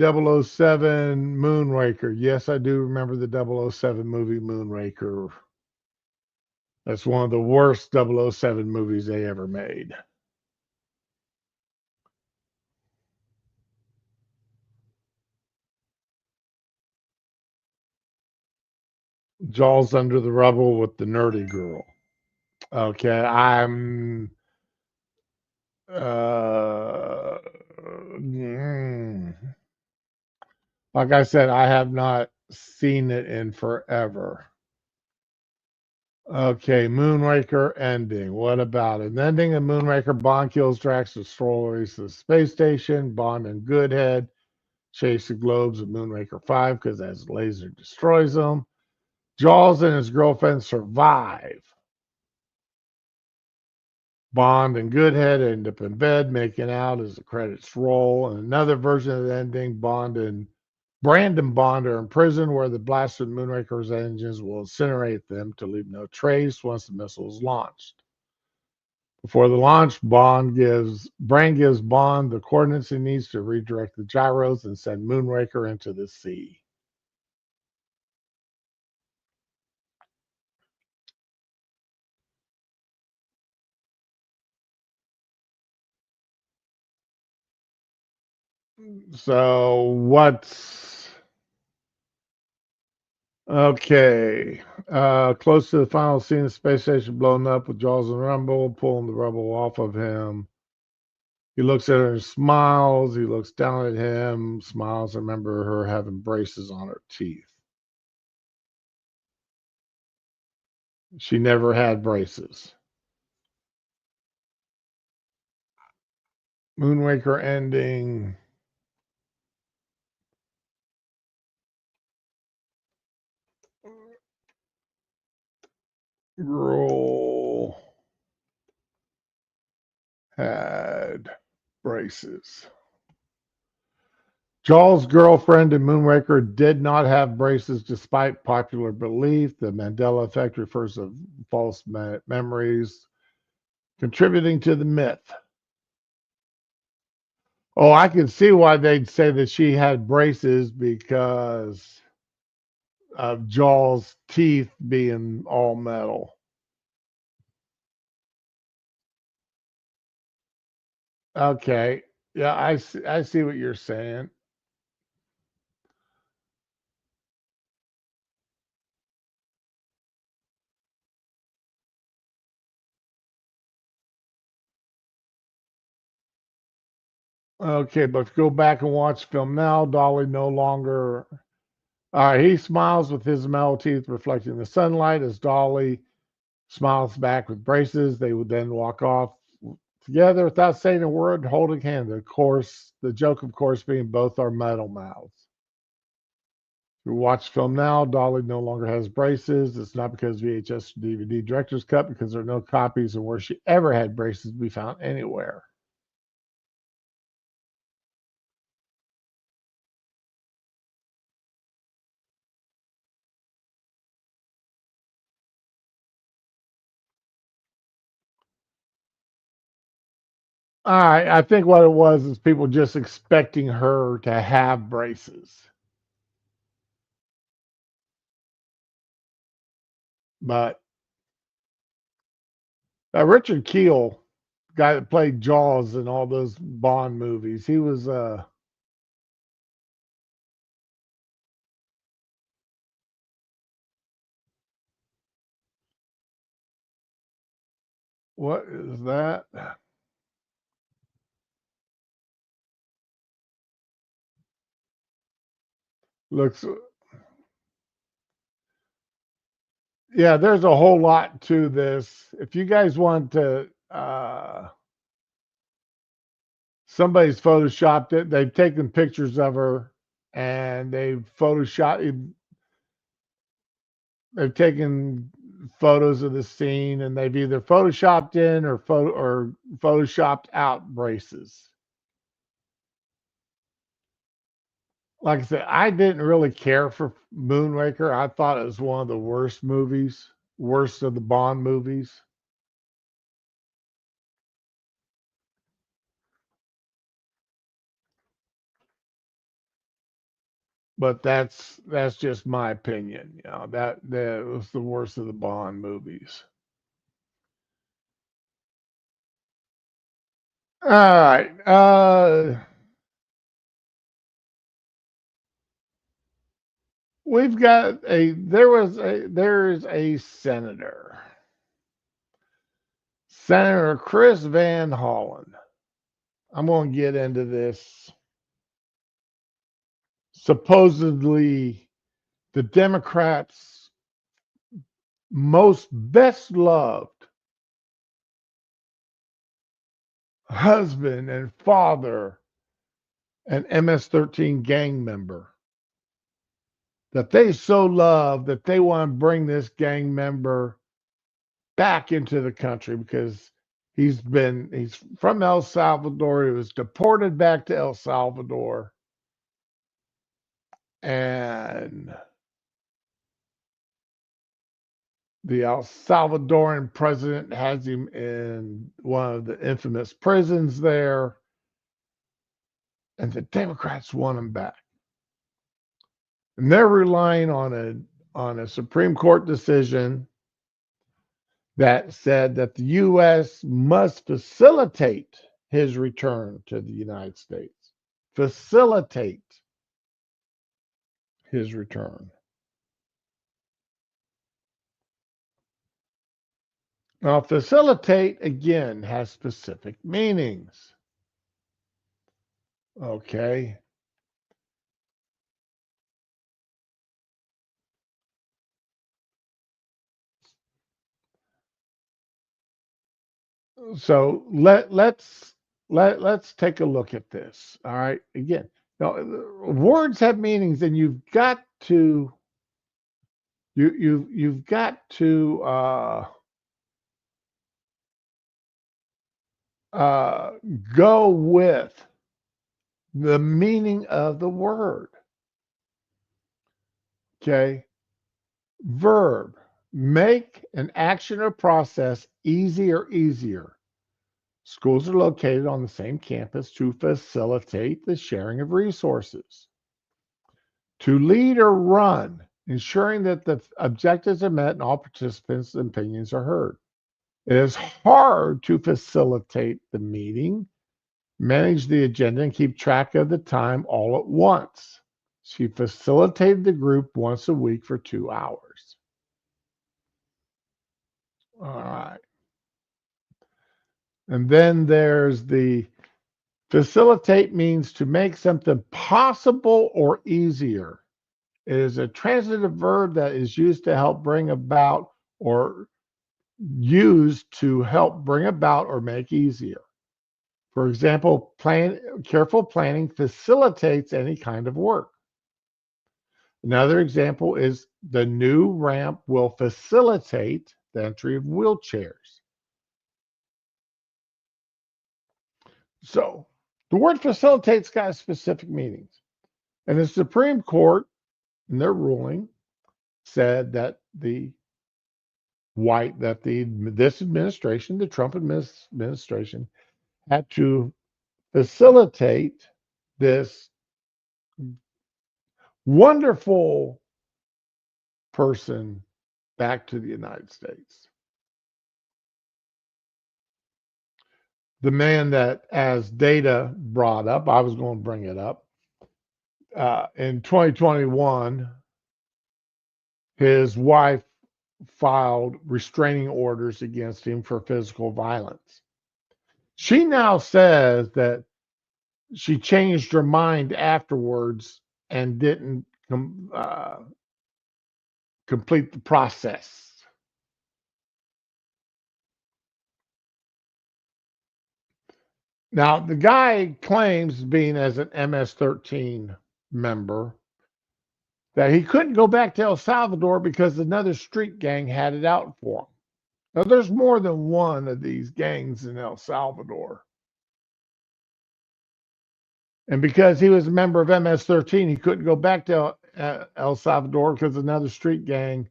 A: 007 Moonraker? Yes, I do remember the 007 movie Moonraker. That's one of the worst 007 movies they ever made. Jaws Under the Rubble with the nerdy girl. Okay, I'm like I said, I have not seen it in forever. Okay, Moonraker ending. What about it? The ending of Moonraker, Bond kills Drax, destroys the space station. Bond and Goodhead chase the globes of Moonraker 5 because as laser destroys them. Jaws and his girlfriend survive. Bond and Goodhead end up in bed making out as the credits roll. And another version of the ending, Bond and Brandon Bond are in prison where the blasted Moonraker's engines will incinerate them to leave no trace once the missile is launched. Before the launch, Brand gives Bond the coordinates he needs to redirect the gyros and send Moonraker into the sea. So what's okay? Close to the final scene, the space station blown up with Jaws and Rumble, pulling the rubble off of him. He looks at her and smiles. He looks down at him, smiles. I remember her having braces on her teeth. She never had braces. Moonraker ending. Girl had braces. Jaws' girlfriend in Moonraker did not have braces despite popular belief. The Mandela effect refers to false memories contributing to the myth. Oh, I can see why they'd say that she had braces because of Jaws' teeth being all metal. Okay. Yeah, I see what you're saying. Okay, but go back and watch film now. Dolly no longer. He smiles with his metal teeth reflecting the sunlight as Dolly smiles back with braces. They would then walk off together without saying a word, holding hands. Of course, the joke, of course, being both are metal mouths. If you watch the film now, Dolly no longer has braces. It's not because VHS or DVD director's cut, because there are no copies of where she ever had braces to be found anywhere. I think what it was is people just expecting her to have braces. But Richard Kiel, guy that played Jaws in all those Bond movies, he was what is that? Looks, yeah, there's a whole lot to this. If you guys want to, somebody's photoshopped it. They've taken pictures of her and they've taken photos of the scene, and they've either photoshopped in or photoshopped out braces. Like I said, I didn't really care for Moonraker. I thought it was one of the worst movies, worst of the Bond movies. But that's just my opinion. You know, that was the worst of the Bond movies. All right. We've got there's a senator. Senator Chris Van Hollen. I'm going to get into this. Supposedly, the Democrats' most best loved husband and father, an MS-13 gang member, that they so love that they want to bring this gang member back into the country because he's from El Salvador. He was deported back to El Salvador. And the El Salvadoran president has him in one of the infamous prisons there. And the Democrats want him back. And they're relying on a Supreme Court decision that said that the U.S. must facilitate his return to the United States. Facilitate his return. Now, facilitate, again, has specific meanings. Okay. So let's take a look at this. All right. Again, now, words have meanings, and you've got to go with the meaning of the word. Okay. Verb, make an action or process easy or easier. Schools are located on the same campus to facilitate the sharing of resources. To lead or run, ensuring that the objectives are met and all participants' opinions are heard. It is hard to facilitate the meeting, manage the agenda, and keep track of the time all at once. She facilitated the group once a week for 2 hours. All right. And then there's the facilitate means to make something possible or easier. It is a transitive verb that is used to help bring about or used to help bring about or make easier. For example, careful planning facilitates any kind of work. Another example is the new ramp will facilitate the entry of wheelchairs. So the word facilitate's got specific meanings. And the Supreme Court, in their ruling, said that this administration, the Trump administration, had to facilitate this wonderful person back to the United States. The man that, as Data brought up, I was going to bring it up, in 2021, his wife filed restraining orders against him for physical violence. She now says that she changed her mind afterwards and didn't complete the process. Now, the guy claims, being as an MS-13 member, that he couldn't go back to El Salvador because another street gang had it out for him. Now, there's more than one of these gangs in El Salvador. And because he was a member of MS-13, he couldn't go back to El Salvador because another street gang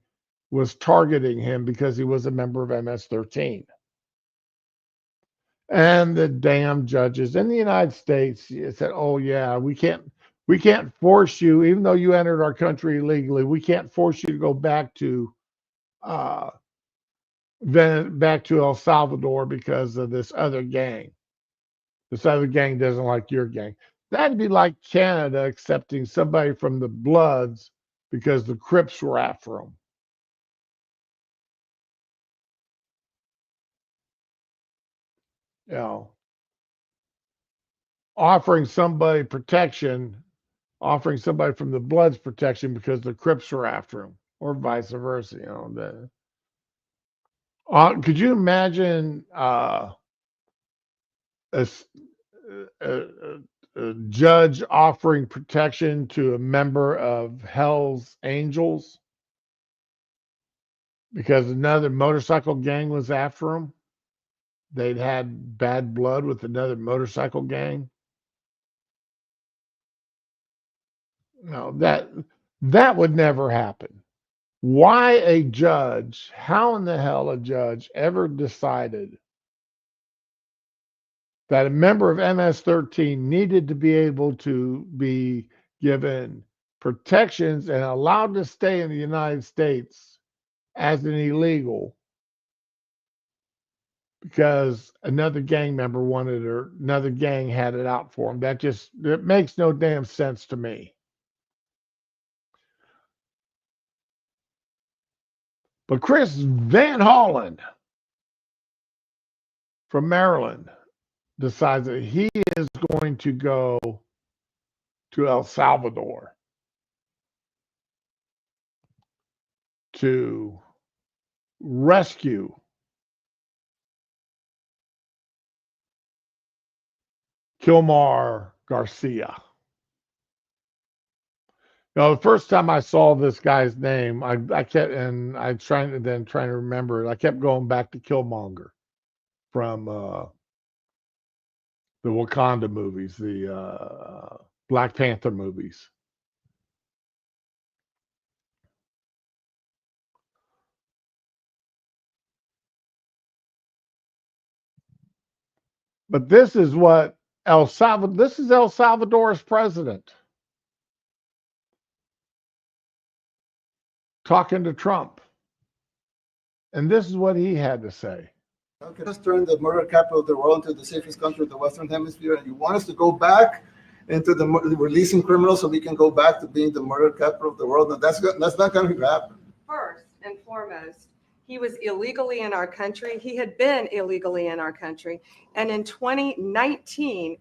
A: was targeting him because he was a member of MS-13. And the damn judges in the United States said, "Oh yeah, we can't force you, even though you entered our country illegally. We can't force you to go back to El Salvador because of this other gang. This other gang doesn't like your gang." That'd be like Canada accepting somebody from the Bloods because the Crips were after them. You know, offering somebody protection, offering somebody from the Bloods protection because the Crips were after them, or vice versa. You know, could you imagine a judge offering protection to a member of Hell's Angels because another motorcycle gang was after him? They'd had bad blood with another motorcycle gang. No, that would never happen. Why a judge? How in the hell a judge ever decided that a member of MS-13 needed to be able to be given protections and allowed to stay in the United States as an illegal because another gang member wanted, or another gang had it out for him? It makes no damn sense to me. But Chris Van Hollen from Maryland decides that he is going to go to El Salvador to rescue Kilmar Garcia. The first time I saw this guy's name, I kept, and I trying to remember it. I kept going back to Killmonger from the Wakanda movies, the Black Panther movies. But this is what El Salvador's president talking to Trump. And this is what he had to say.
H: Okay, let's turn the murder capital of the world into the safest country of the Western Hemisphere, and you want us to go back into the releasing criminals so we can go back to being the murder capital of the world? And that's not going to happen.
I: First and foremost, he was illegally in our country. He had been illegally in our country. And in 2019,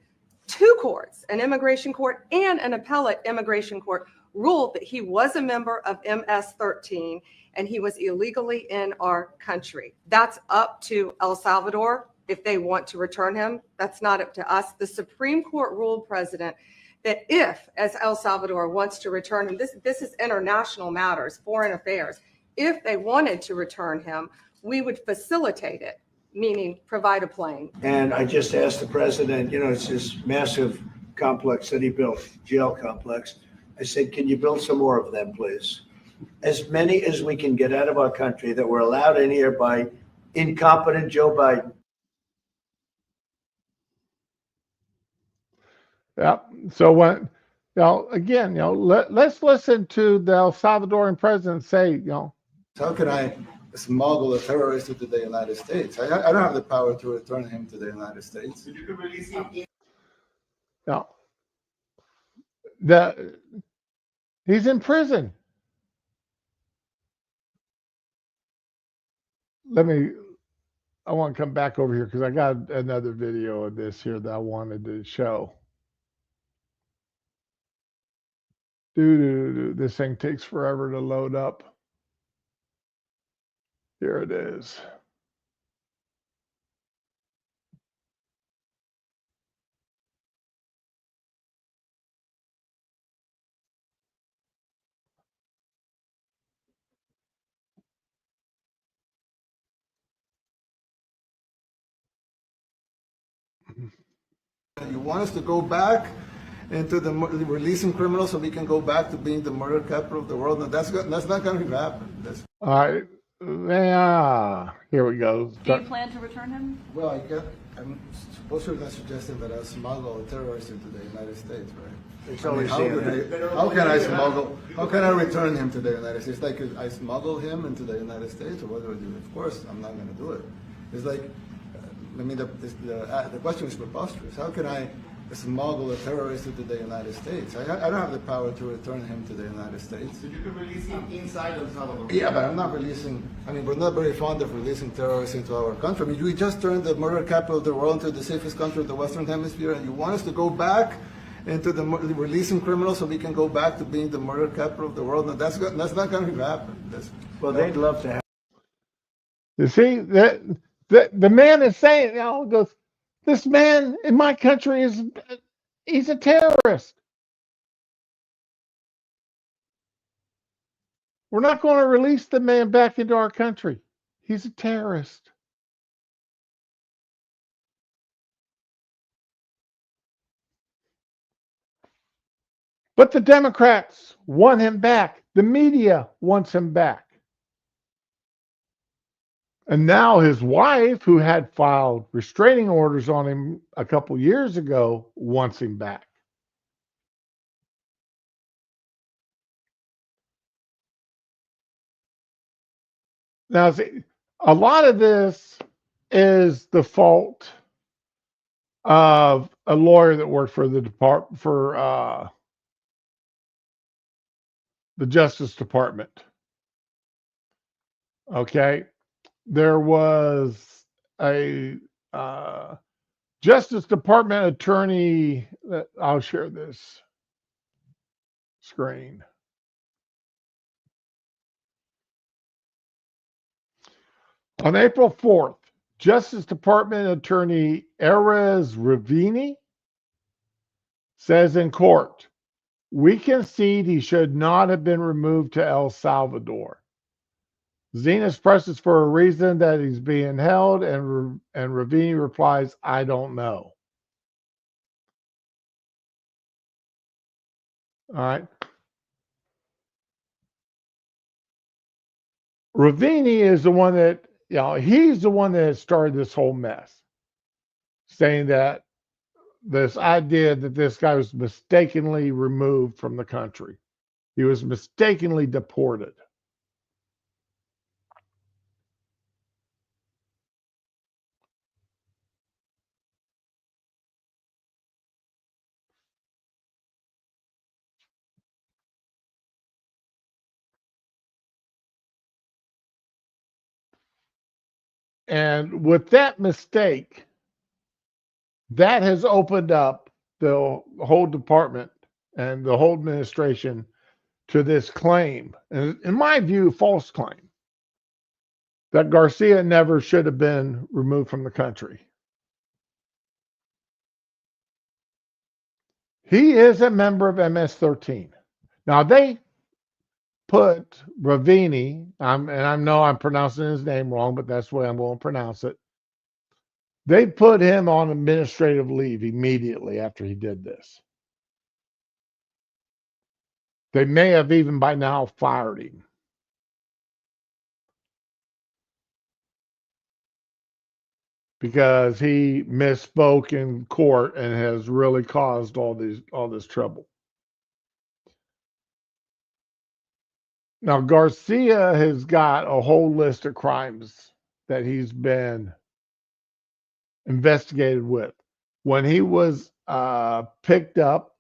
I: two courts, an immigration court and an appellate immigration court, ruled that he was a member of MS-13 and he was illegally in our country. That's up to El Salvador if they want to return him. That's not up to us. The Supreme Court ruled, President, that if, as El Salvador wants to return him, this is international matters, foreign affairs. If they wanted to return him, we would facilitate it, meaning provide a plane.
J: And I just asked the president, you know, it's this massive complex that he built, jail complex. I said, can you build some more of them, please? As many as we can get out of our country that were allowed in here by incompetent Joe Biden.
A: Yeah. So when, again, let's listen to the El Salvadoran president say,
H: how can I smuggle a terrorist into the United States? I don't have the power to return him to the United States.
D: You can release him.
A: No. He's in prison. I want to come back over here because I got another video of this here that I wanted to show. This thing takes forever to load up. Here it is.
H: You want us to go back into the releasing criminals so we can go back to being the murder capital of the world? And that's not going to happen.
A: All right. Yeah. Here we go.
B: Do you plan to return him?
H: Well, I'm supposed to be suggesting that I smuggle a terrorist into the United States, right?
J: It's
H: I mean,
J: always
H: how can I return him to the United States? Like, I smuggle him into the United States, or what do I do? Of course, I'm not going to do it. It's like, I mean, the question is preposterous. How can I smuggle a terrorist into the United States? I don't have the power to return him to the United States.
D: So you can release him inside El Salvador.
H: Yeah, but I'm not releasing, I mean, we're not very fond of releasing terrorists into our country. I mean, we just turned the murder capital of the world into the safest country of the Western Hemisphere, and you want us to go back into the releasing criminals so we can go back to being the murder capital of the world? And that's not going to happen.
J: Well, they'd love to have.
A: You see, the man is saying, goes, this man in my country he's a terrorist. We're not going to release the man back into our country. He's a terrorist. But the Democrats want him back. The media wants him back. And now his wife, who had filed restraining orders on him a couple years ago, wants him back. Now, see, a lot of this is the fault of a lawyer that worked for the the Justice Department. Okay. There was a Justice Department attorney that I'll share this screen. On April 4th, Justice Department attorney Erez Ravini says in court, we concede he should not have been removed to El Salvador. Zenas presses for a reason that he's being held, and Ravini replies, I don't know. All right. Ravini is the one that, he's the one that started this whole mess, saying that this idea that this guy was mistakenly removed from the country. He was mistakenly deported. And with that mistake, that has opened up the whole department and the whole administration to this claim, and in my view, false claim, that Garcia never should have been removed from the country. He is a member of MS-13. Now, they put Ravini, and I know I'm pronouncing his name wrong, but that's the way I'm going to pronounce it. They put him on administrative leave immediately after he did this. They may have even by now fired him. Because he misspoke in court and has really caused all this trouble. Now, Garcia has got a whole list of crimes that he's been investigated with. When he was picked up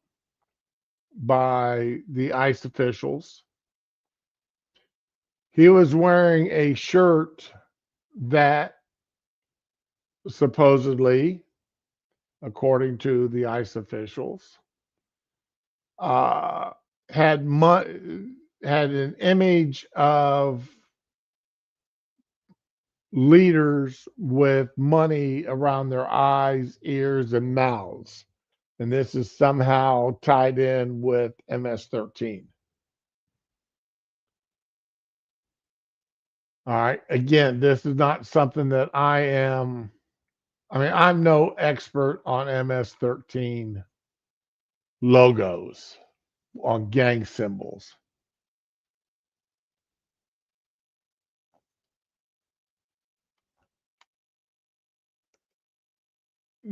A: by the ICE officials, he was wearing a shirt that supposedly, according to the ICE officials, had an image of leaders with money around their eyes, ears, and mouths. And this is somehow tied in with MS-13. All right. Again, this is not something that I'm no expert on MS-13 logos, on gang symbols.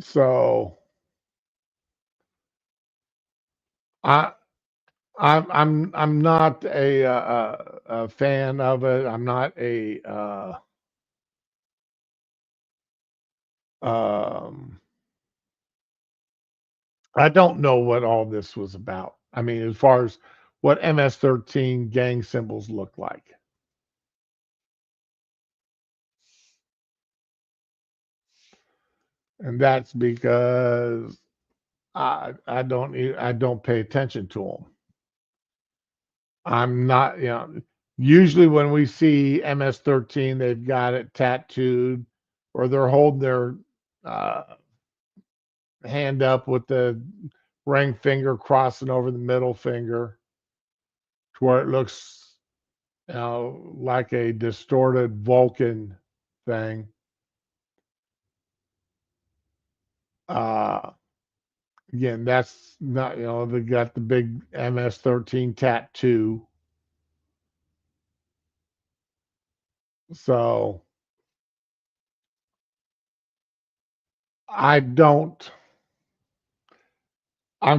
A: So I'm not a fan of it. I'm not a I don't know what all this was about. I mean, as far as what MS-13 gang symbols look like. And that's because I don't pay attention to them. I'm not, usually when we see MS-13, they've got it tattooed or they're holding their hand up with the ring finger crossing over the middle finger to where it looks, like a distorted Vulcan thing. Again, that's not, they got the big MS-13 tattoo. So I'm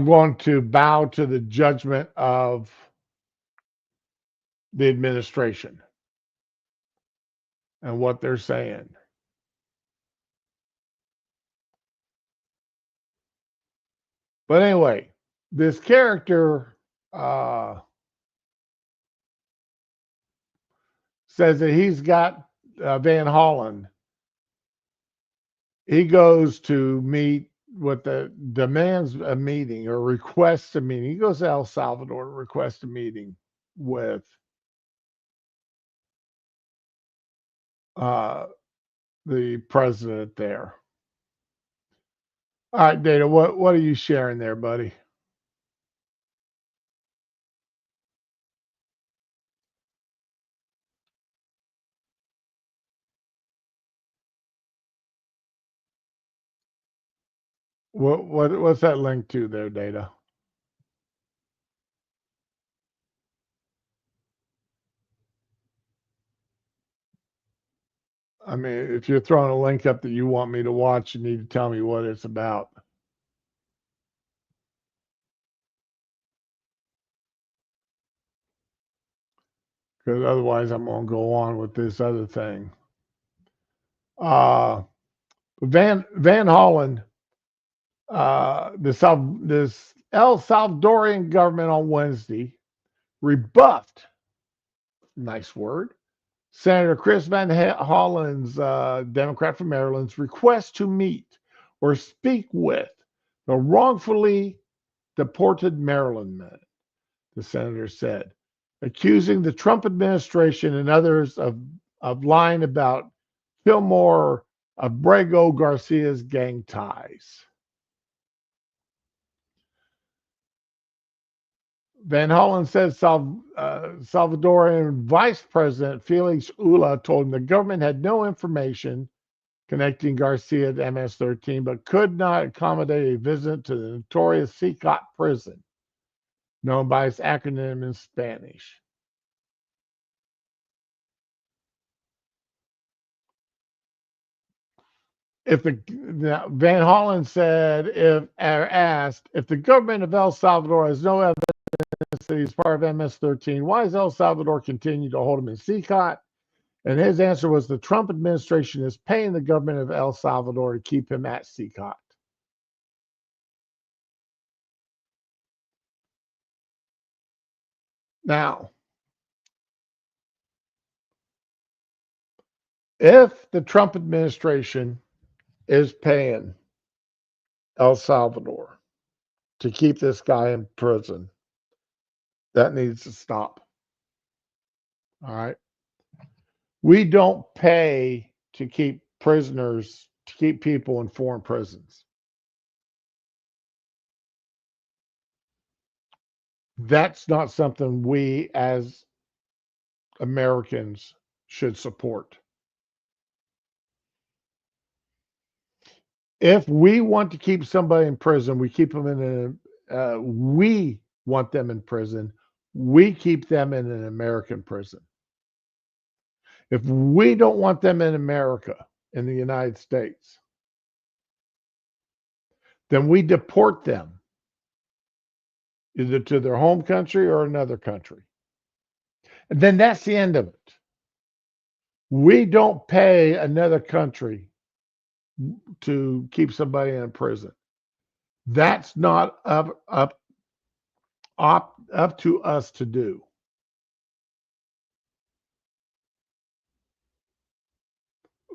A: going to bow to the judgment of the administration and what they're saying. But anyway, this character says that he's got Van Hollen. He goes to meet with demands a meeting or requests a meeting. He goes to El Salvador to request a meeting with the president there. All right, Data, what are you sharing there, buddy? What's that link to there, Data? I mean, if you're throwing a link up that you want me to watch, you need to tell me what it's about. Because otherwise I'm going to go on with this other thing. Van Hollen, this El Salvadorian government on Wednesday rebuffed, nice word, Senator Chris Van Hollen's, Democrat from Maryland's request to meet or speak with the wrongfully deported Maryland men, the senator said. accusing the Trump administration and others of lying about Fillmore Abrego Garcia's gang ties. Van Hollen says Salvadorian Vice President Felix Ula told him the government had no information connecting Garcia to MS-13, but could not accommodate a visit to the notorious CICOT prison, known by its acronym in Spanish. Van Hollen said, asked if the government of El Salvador has no evidence that he's part of MS-13, why does El Salvador continue to hold him in CICOT? And his answer was the Trump administration is paying the government of El Salvador to keep him at CICOT. Now, if the Trump administration is paying El Salvador to keep this guy in prison, that needs to stop. All right. We don't pay to keep prisoners, to keep people in foreign prisons. That's not something we as Americans should support. If we want to keep somebody in prison, we keep them in we want them in prison. We keep them in an American prison. If we don't want them in America, in the United States, then we deport them either to their home country or another country. And then that's the end of it. We don't pay another country to keep somebody in a prison. That's not up to us to do.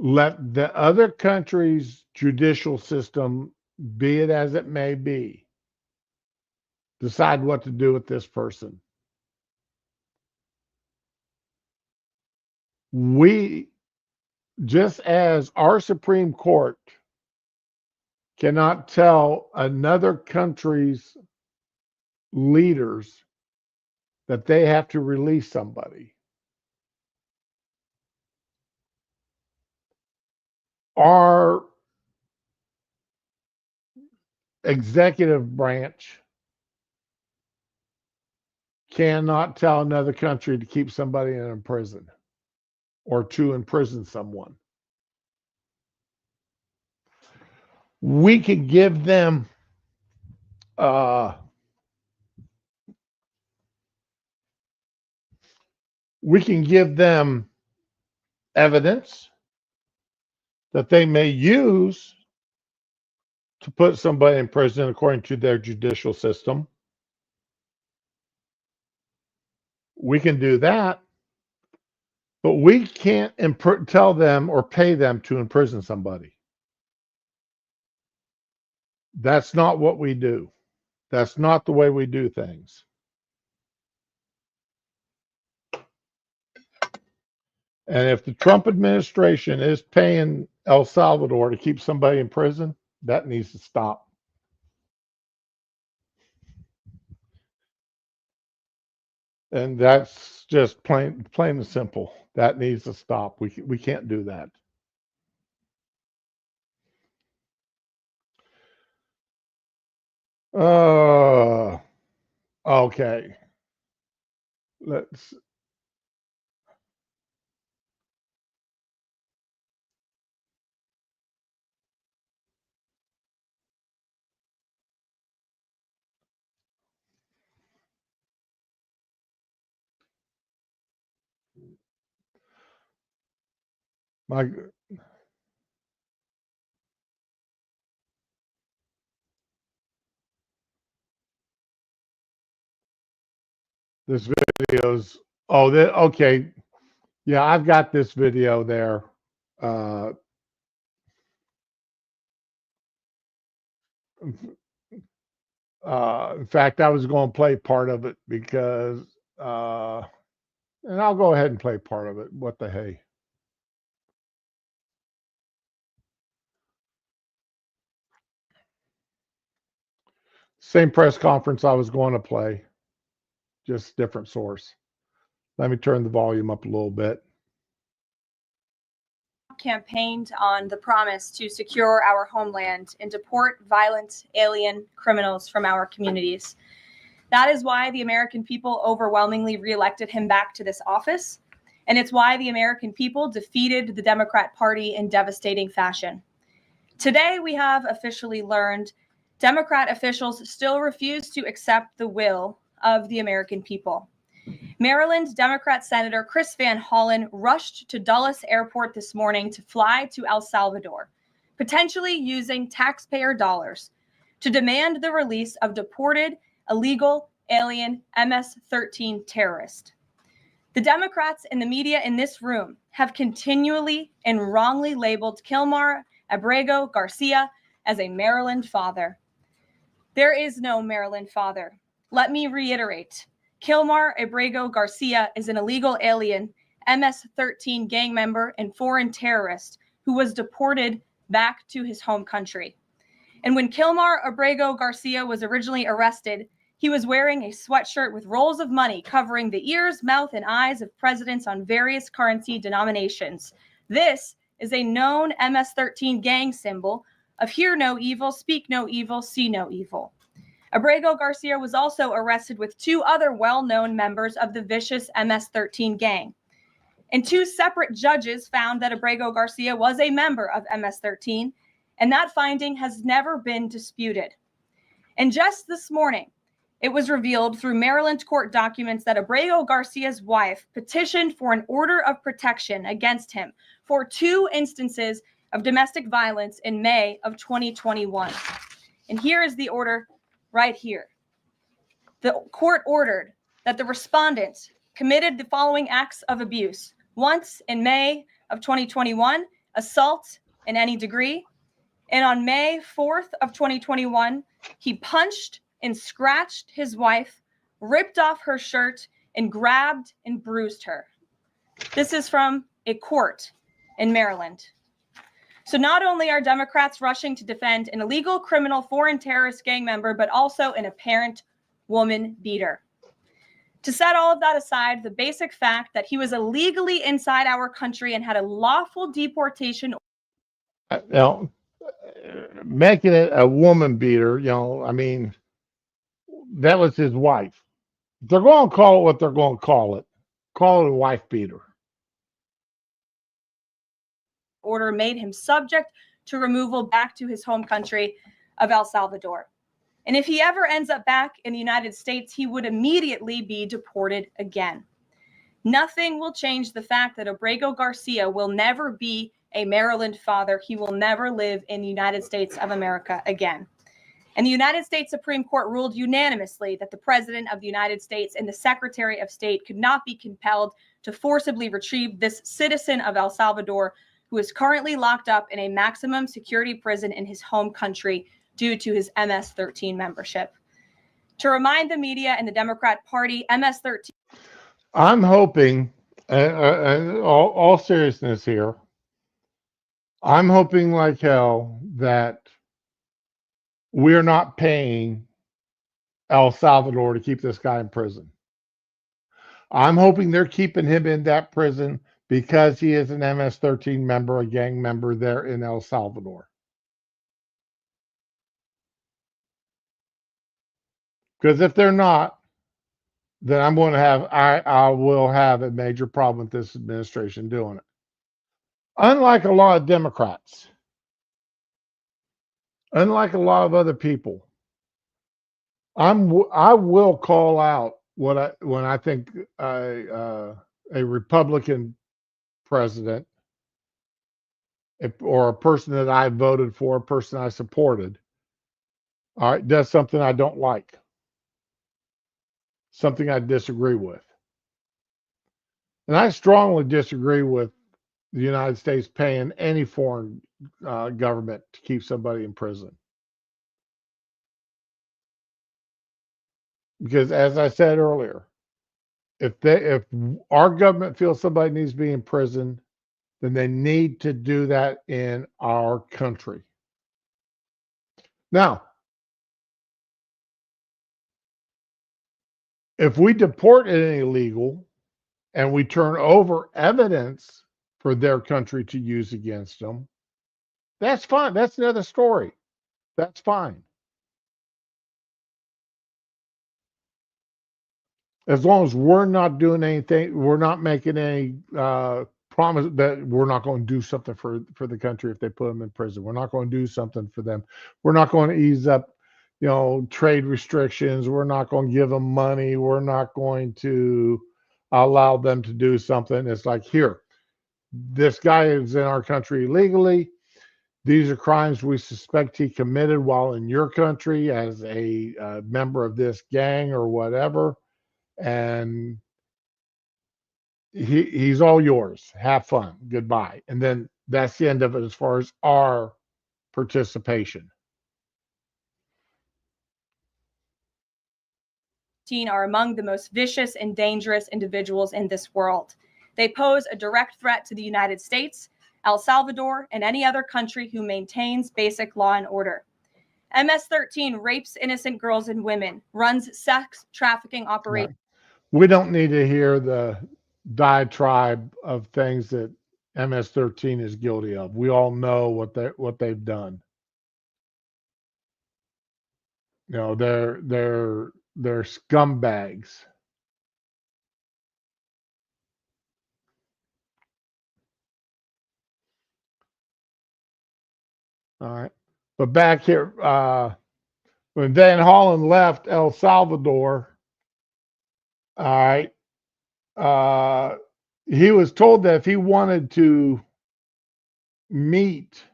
A: Let the other country's judicial system, be it as it may be, decide what to do with this person. We, just as our Supreme Court cannot tell another country's leaders that they have to release somebody, our executive branch cannot tell another country to keep somebody in a prison or to imprison someone. We can give them evidence that they may use to put somebody in prison according to their judicial system. We can do that, but we can't tell them or pay them to imprison somebody. That's not what we do. That's not the way we do things. And if the Trump administration is paying El Salvador to keep somebody in prison, that needs to stop. And that's just plain and simple. That needs to stop. We can't do that. Okay. Let's. This video's, okay. Yeah, I've got this video there. In fact, I was going to play part of it because and I'll go ahead and play part of it. What the hey? Same press conference I was going to play, just different source. Let me turn the volume up a little bit.
K: Campaigned on the promise to secure our homeland and deport violent alien criminals from our communities. That is why the American people overwhelmingly reelected him back to this office. And it's why the American people defeated the Democrat Party in devastating fashion. Today, we have officially learned Democrat officials still refuse to accept the will of the American people. Maryland Democrat Senator Chris Van Hollen rushed to Dulles Airport this morning to fly to El Salvador, potentially using taxpayer dollars to demand the release of deported illegal alien MS-13 terrorist. The Democrats and the media in this room have continually and wrongly labeled Kilmar Abrego Garcia as a Maryland father. There is no Maryland father. Let me reiterate. Kilmar Abrego Garcia is an illegal alien, MS-13 gang member and foreign terrorist who was deported back to his home country. And when Kilmar Abrego Garcia was originally arrested, he was wearing a sweatshirt with rolls of money covering the ears, mouth, and eyes of presidents on various currency denominations. This is a known MS-13 gang symbol of hear no evil, speak no evil, see no evil. Abrego Garcia was also arrested with two other well-known members of the vicious MS-13 gang. And two separate judges found that Abrego Garcia was a member of MS-13, and that finding has never been disputed. And just this morning, it was revealed through Maryland court documents that Abrego Garcia's wife petitioned for an order of protection against him for 2 instances of domestic violence in May of 2021. And here is the order right here. The court ordered that the respondent committed the following acts of abuse. Once in May of 2021, assault in any degree. And on May 4th of 2021, he punched and scratched his wife, ripped off her shirt, and grabbed and bruised her. This is from a court in Maryland. So not only are Democrats rushing to defend an illegal criminal foreign terrorist gang member, but also an apparent woman beater. To set all of that aside, the basic fact that he was illegally inside our country and had a lawful deportation.
A: Now, making it a woman beater, I mean, that was his wife. They're going to call it what they're going to call it. Call it a wife beater.
K: Order made him subject to removal back to his home country of El Salvador. And if he ever ends up back in the United States, he would immediately be deported again. Nothing will change the fact that Abrego Garcia will never be a Maryland father. He will never live in the United States of America again. And the United States Supreme Court ruled unanimously that the President of the United States and the Secretary of State could not be compelled to forcibly retrieve this citizen of El Salvador who is currently locked up in a maximum security prison in his home country due to his MS-13 membership. To remind the media and the Democrat Party, MS-13.
A: I'm hoping, all seriousness here, I'm hoping like hell that we're not paying El Salvador to keep this guy in prison. I'm hoping they're keeping him in that prison because he is an MS-13 member, a gang member there in El Salvador. Because if they're not, then I will have a major problem with this administration doing it. Unlike a lot of Democrats, unlike a lot of other people, I will call out when I think a Republican president or a person that I voted for, a person I supported, all right, does something I don't like, something I disagree with. And I strongly disagree with the United States paying any foreign government to keep somebody in prison. Because as I said earlier, if our government feels somebody needs to be in prison, then they need to do that in our country. Now, if we deport an illegal and we turn over evidence for their country to use against them, that's fine. That's another story. That's fine. As long as we're not doing anything, we're not making any promise that we're not going to do something for the country if they put them in prison. We're not going to do something for them. We're not going to ease up, trade restrictions. We're not going to give them money. We're not going to allow them to do something. It's like, here, this guy is in our country illegally. These are crimes we suspect he committed while in your country as a member of this gang or whatever. And he's all yours. Have fun. Goodbye. And then that's the end of it as far as our participation.
K: Are among the most vicious and dangerous individuals in this world. They pose a direct threat to the United States, El Salvador, and any other country who maintains basic law and order. MS-13 rapes innocent girls and women, runs sex trafficking operations.
A: We don't need to hear the diatribe of things that MS-13 is guilty of. We all know what they've done. They're scumbags. All right. But back here, when Van Hollen left El Salvador, all right, he was told that if he wanted to meet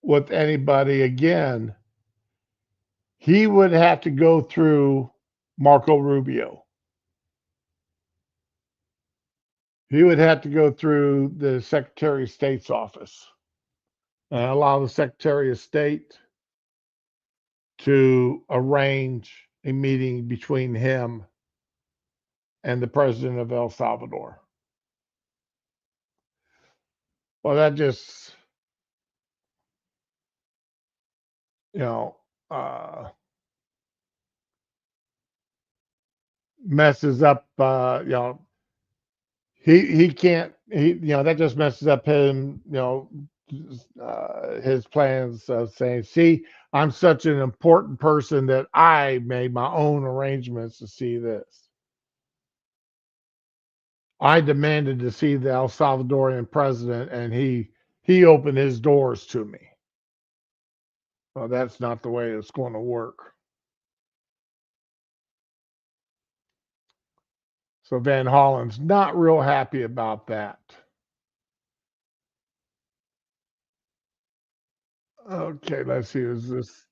A: with anybody again, he would have to go through Marco Rubio. He would have to go through the Secretary of State's office and allow the Secretary of State to arrange a meeting between him and the president of El Salvador. Well, that just, messes up, he can't, that just messes up him, his plans of saying, see, I'm such an important person that I made my own arrangements to see this. I demanded to see the El Salvadorian president, and he opened his doors to me. Well, that's not the way it's going to work. So Van Hollen's not real happy about that. Okay, let's see. Is this?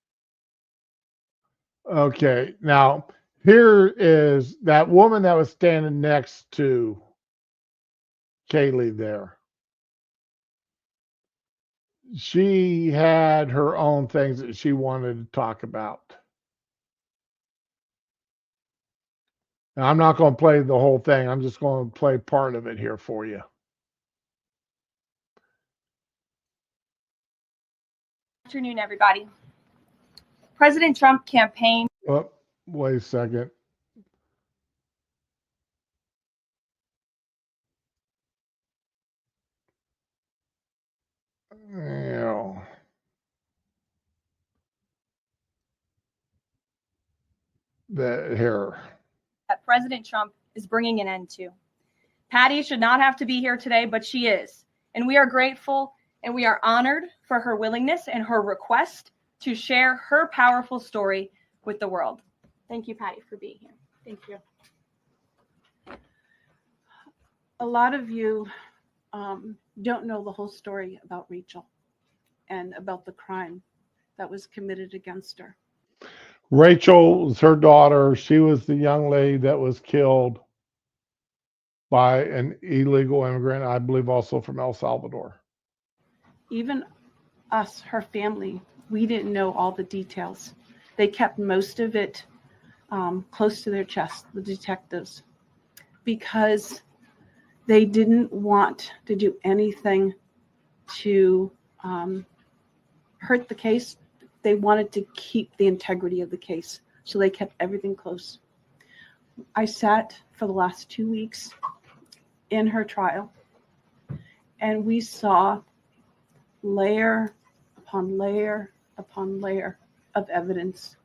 A: Okay, now here is that woman that was standing next to Kaylee there. She had her own things that she wanted to talk about. Now, I'm not going to play the whole thing. I'm just going to play part of it here for you.
K: Good afternoon, everybody. President Trump campaign.
A: Oh, wait a second.
K: That President Trump is bringing an end to. Patty should not have to be here today, but she is. And we are grateful and we are honored for her willingness and her request to share her powerful story with the world. Thank you, Patty, for being here.
L: Thank you. A lot of you don't know the whole story about Rachel and about the crime that was committed against her.
A: Rachel was her daughter. She was the young lady that was killed by an illegal immigrant, I believe also from El Salvador.
L: Even us, her family, we didn't know all the details. They kept most of it close to their chest, the detectives, because they didn't want to do anything to hurt the case. They wanted to keep the integrity of the case, so they kept everything close. I sat for the last 2 weeks in her trial, and we saw layer upon layer upon layer of evidence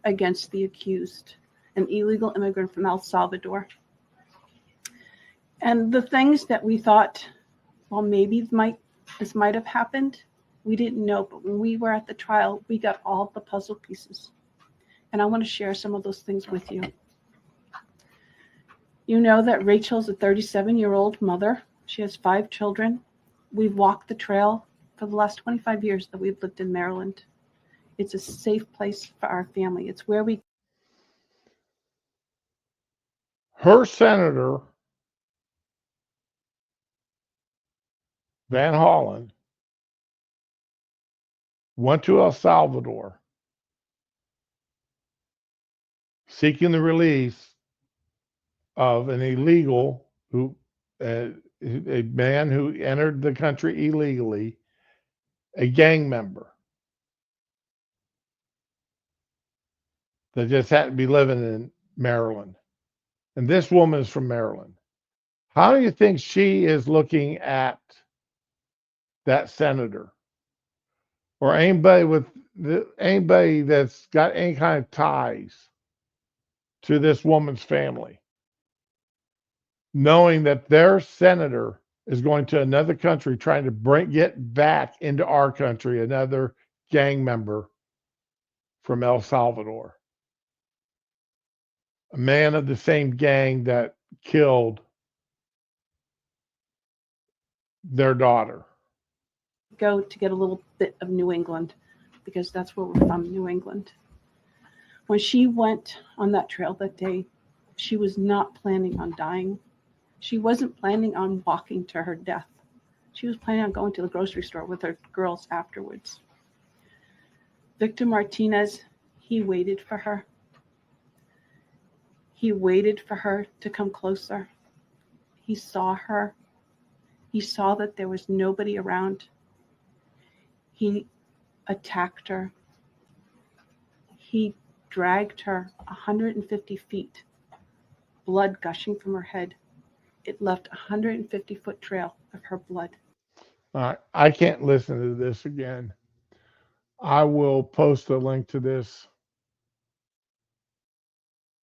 L: against the accused, an illegal immigrant from El Salvador. And the things that we thought, well, maybe this might have happened, we didn't know. But when we were at the trial, we got all the puzzle pieces. And I want to share some of those things with you. You know that Rachel's a 37-year-old mother. She has 5 children. We've walked the trail for the last 25 years that we've lived in Maryland. It's a safe place for our family. It's where we...
A: Her senator, Van Hollen, went to El Salvador seeking the release of an illegal a man who entered the country illegally, a gang member that just happened to be living in Maryland. And this woman is from Maryland. How do you think she is looking at that senator or anybody that's got any kind of ties to this woman's family, knowing that their senator is going to another country trying to get back into our country another gang member from El Salvador, a man of the same gang that killed their daughter?
L: Go to get a little bit of New England, because that's where we're from, New England. When she went on that trail that day, she was not planning on dying. She wasn't planning on walking to her death. She was planning on going to the grocery store with her girls afterwards. Victor Martinez, he waited for her. He waited for her to come closer. He saw her. He saw that there was nobody around. He attacked her. He dragged her 150 feet, blood gushing from her head. It left a 150-foot trail of her blood.
A: All right, I can't listen to this again. I will post a link to this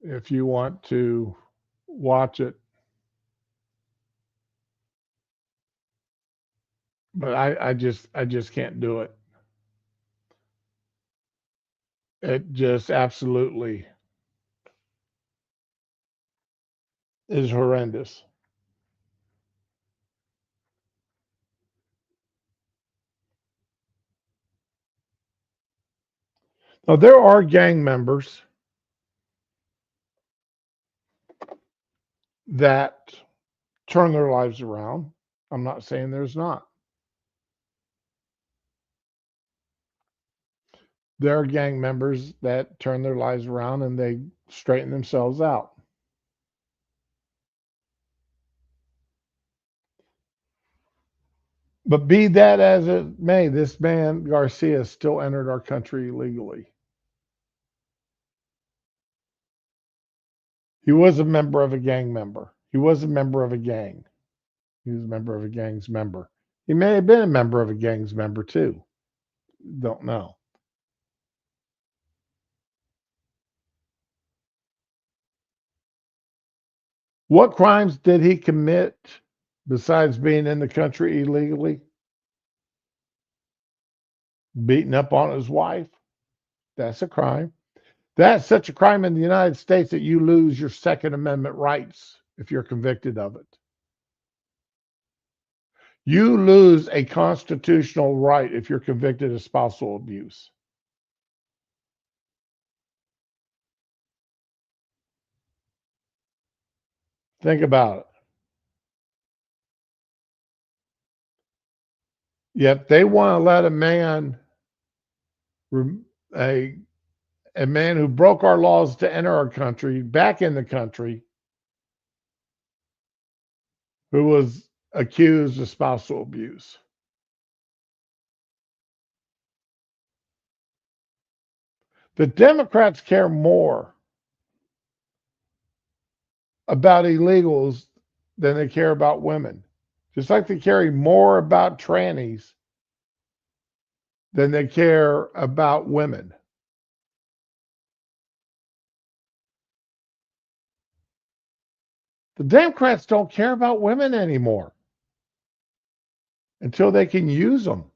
A: if you want to watch it. But I just can't do it. It just absolutely is horrendous. Now, there are gang members that turn their lives around. I'm not saying there's not. There are gang members that turn their lives around and they straighten themselves out. But be that as it may, this man, Garcia, still entered our country illegally. He was a member of a gang member. He was a member of a gang. He was a member of a gang's member. He may have been a member of a gang's member too. Don't know. What crimes did he commit besides being in the country illegally? Beating up on his wife? That's a crime. That's such a crime in the United States that you lose your Second Amendment rights if you're convicted of it. You lose a constitutional right if you're convicted of spousal abuse. Think about it. Yet they want to let a man, a a man who broke our laws to enter our country, back in the country, who was accused of spousal abuse. The Democrats care more about illegals than they care about women. Just like they care more about trannies than they care about women. The Democrats don't care about women anymore until they can use them.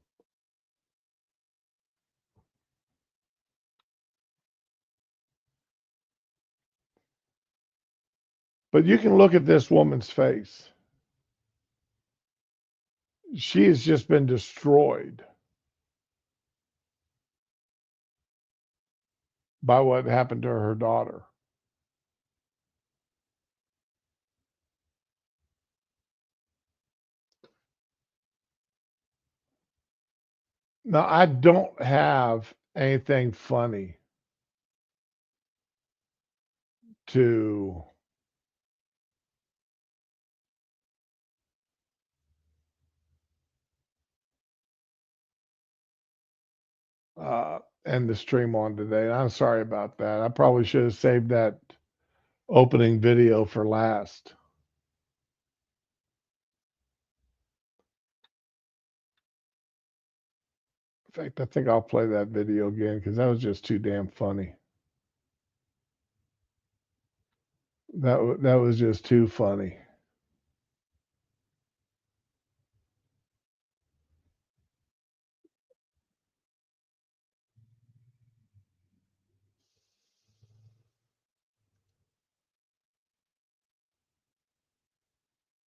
A: But you can look at this woman's face. She has just been destroyed by what happened to her daughter. Now, I don't have anything funny to end the stream on today. I'm sorry about that. I probably should have saved that opening video for last. In fact, I think I'll play that video again because that was just too damn funny. That was just too funny.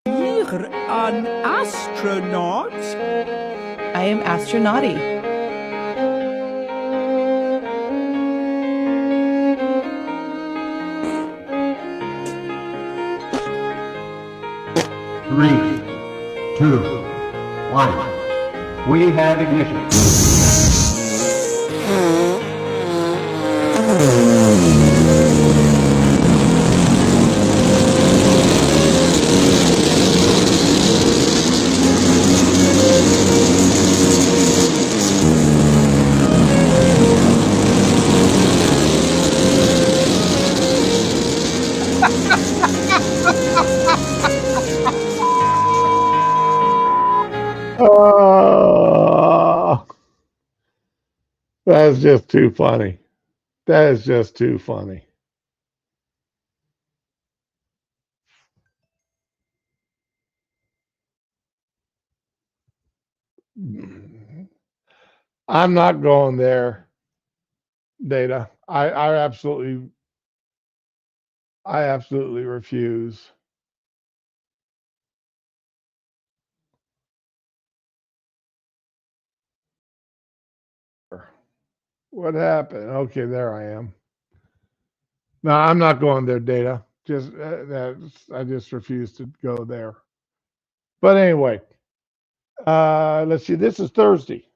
C: You're an astronaut?
B: I am astronauty.
M: Three, 2, 1. We have ignition.
A: Oh, that's just too funny. That is just too funny. I'm not going there, Data. I absolutely refuse. What happened? Okay, there I am. No, I'm not going there, Data. Just I just refuse to go there. But anyway, let's see. This is Thursday,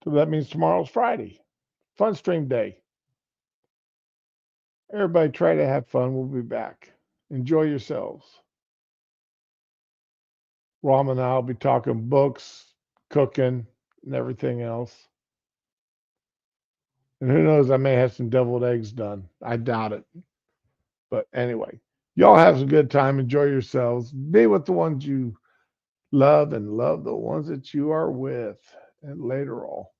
A: so that means tomorrow's Friday. Fun stream day. Everybody try to have fun. We'll be back. Enjoy yourselves. Ram and I'll be talking books, cooking, and everything else. And who knows, I may have some deviled eggs done. I doubt it. But anyway, y'all have a good time. Enjoy yourselves. Be with the ones you love and love the ones that you are with. And later all.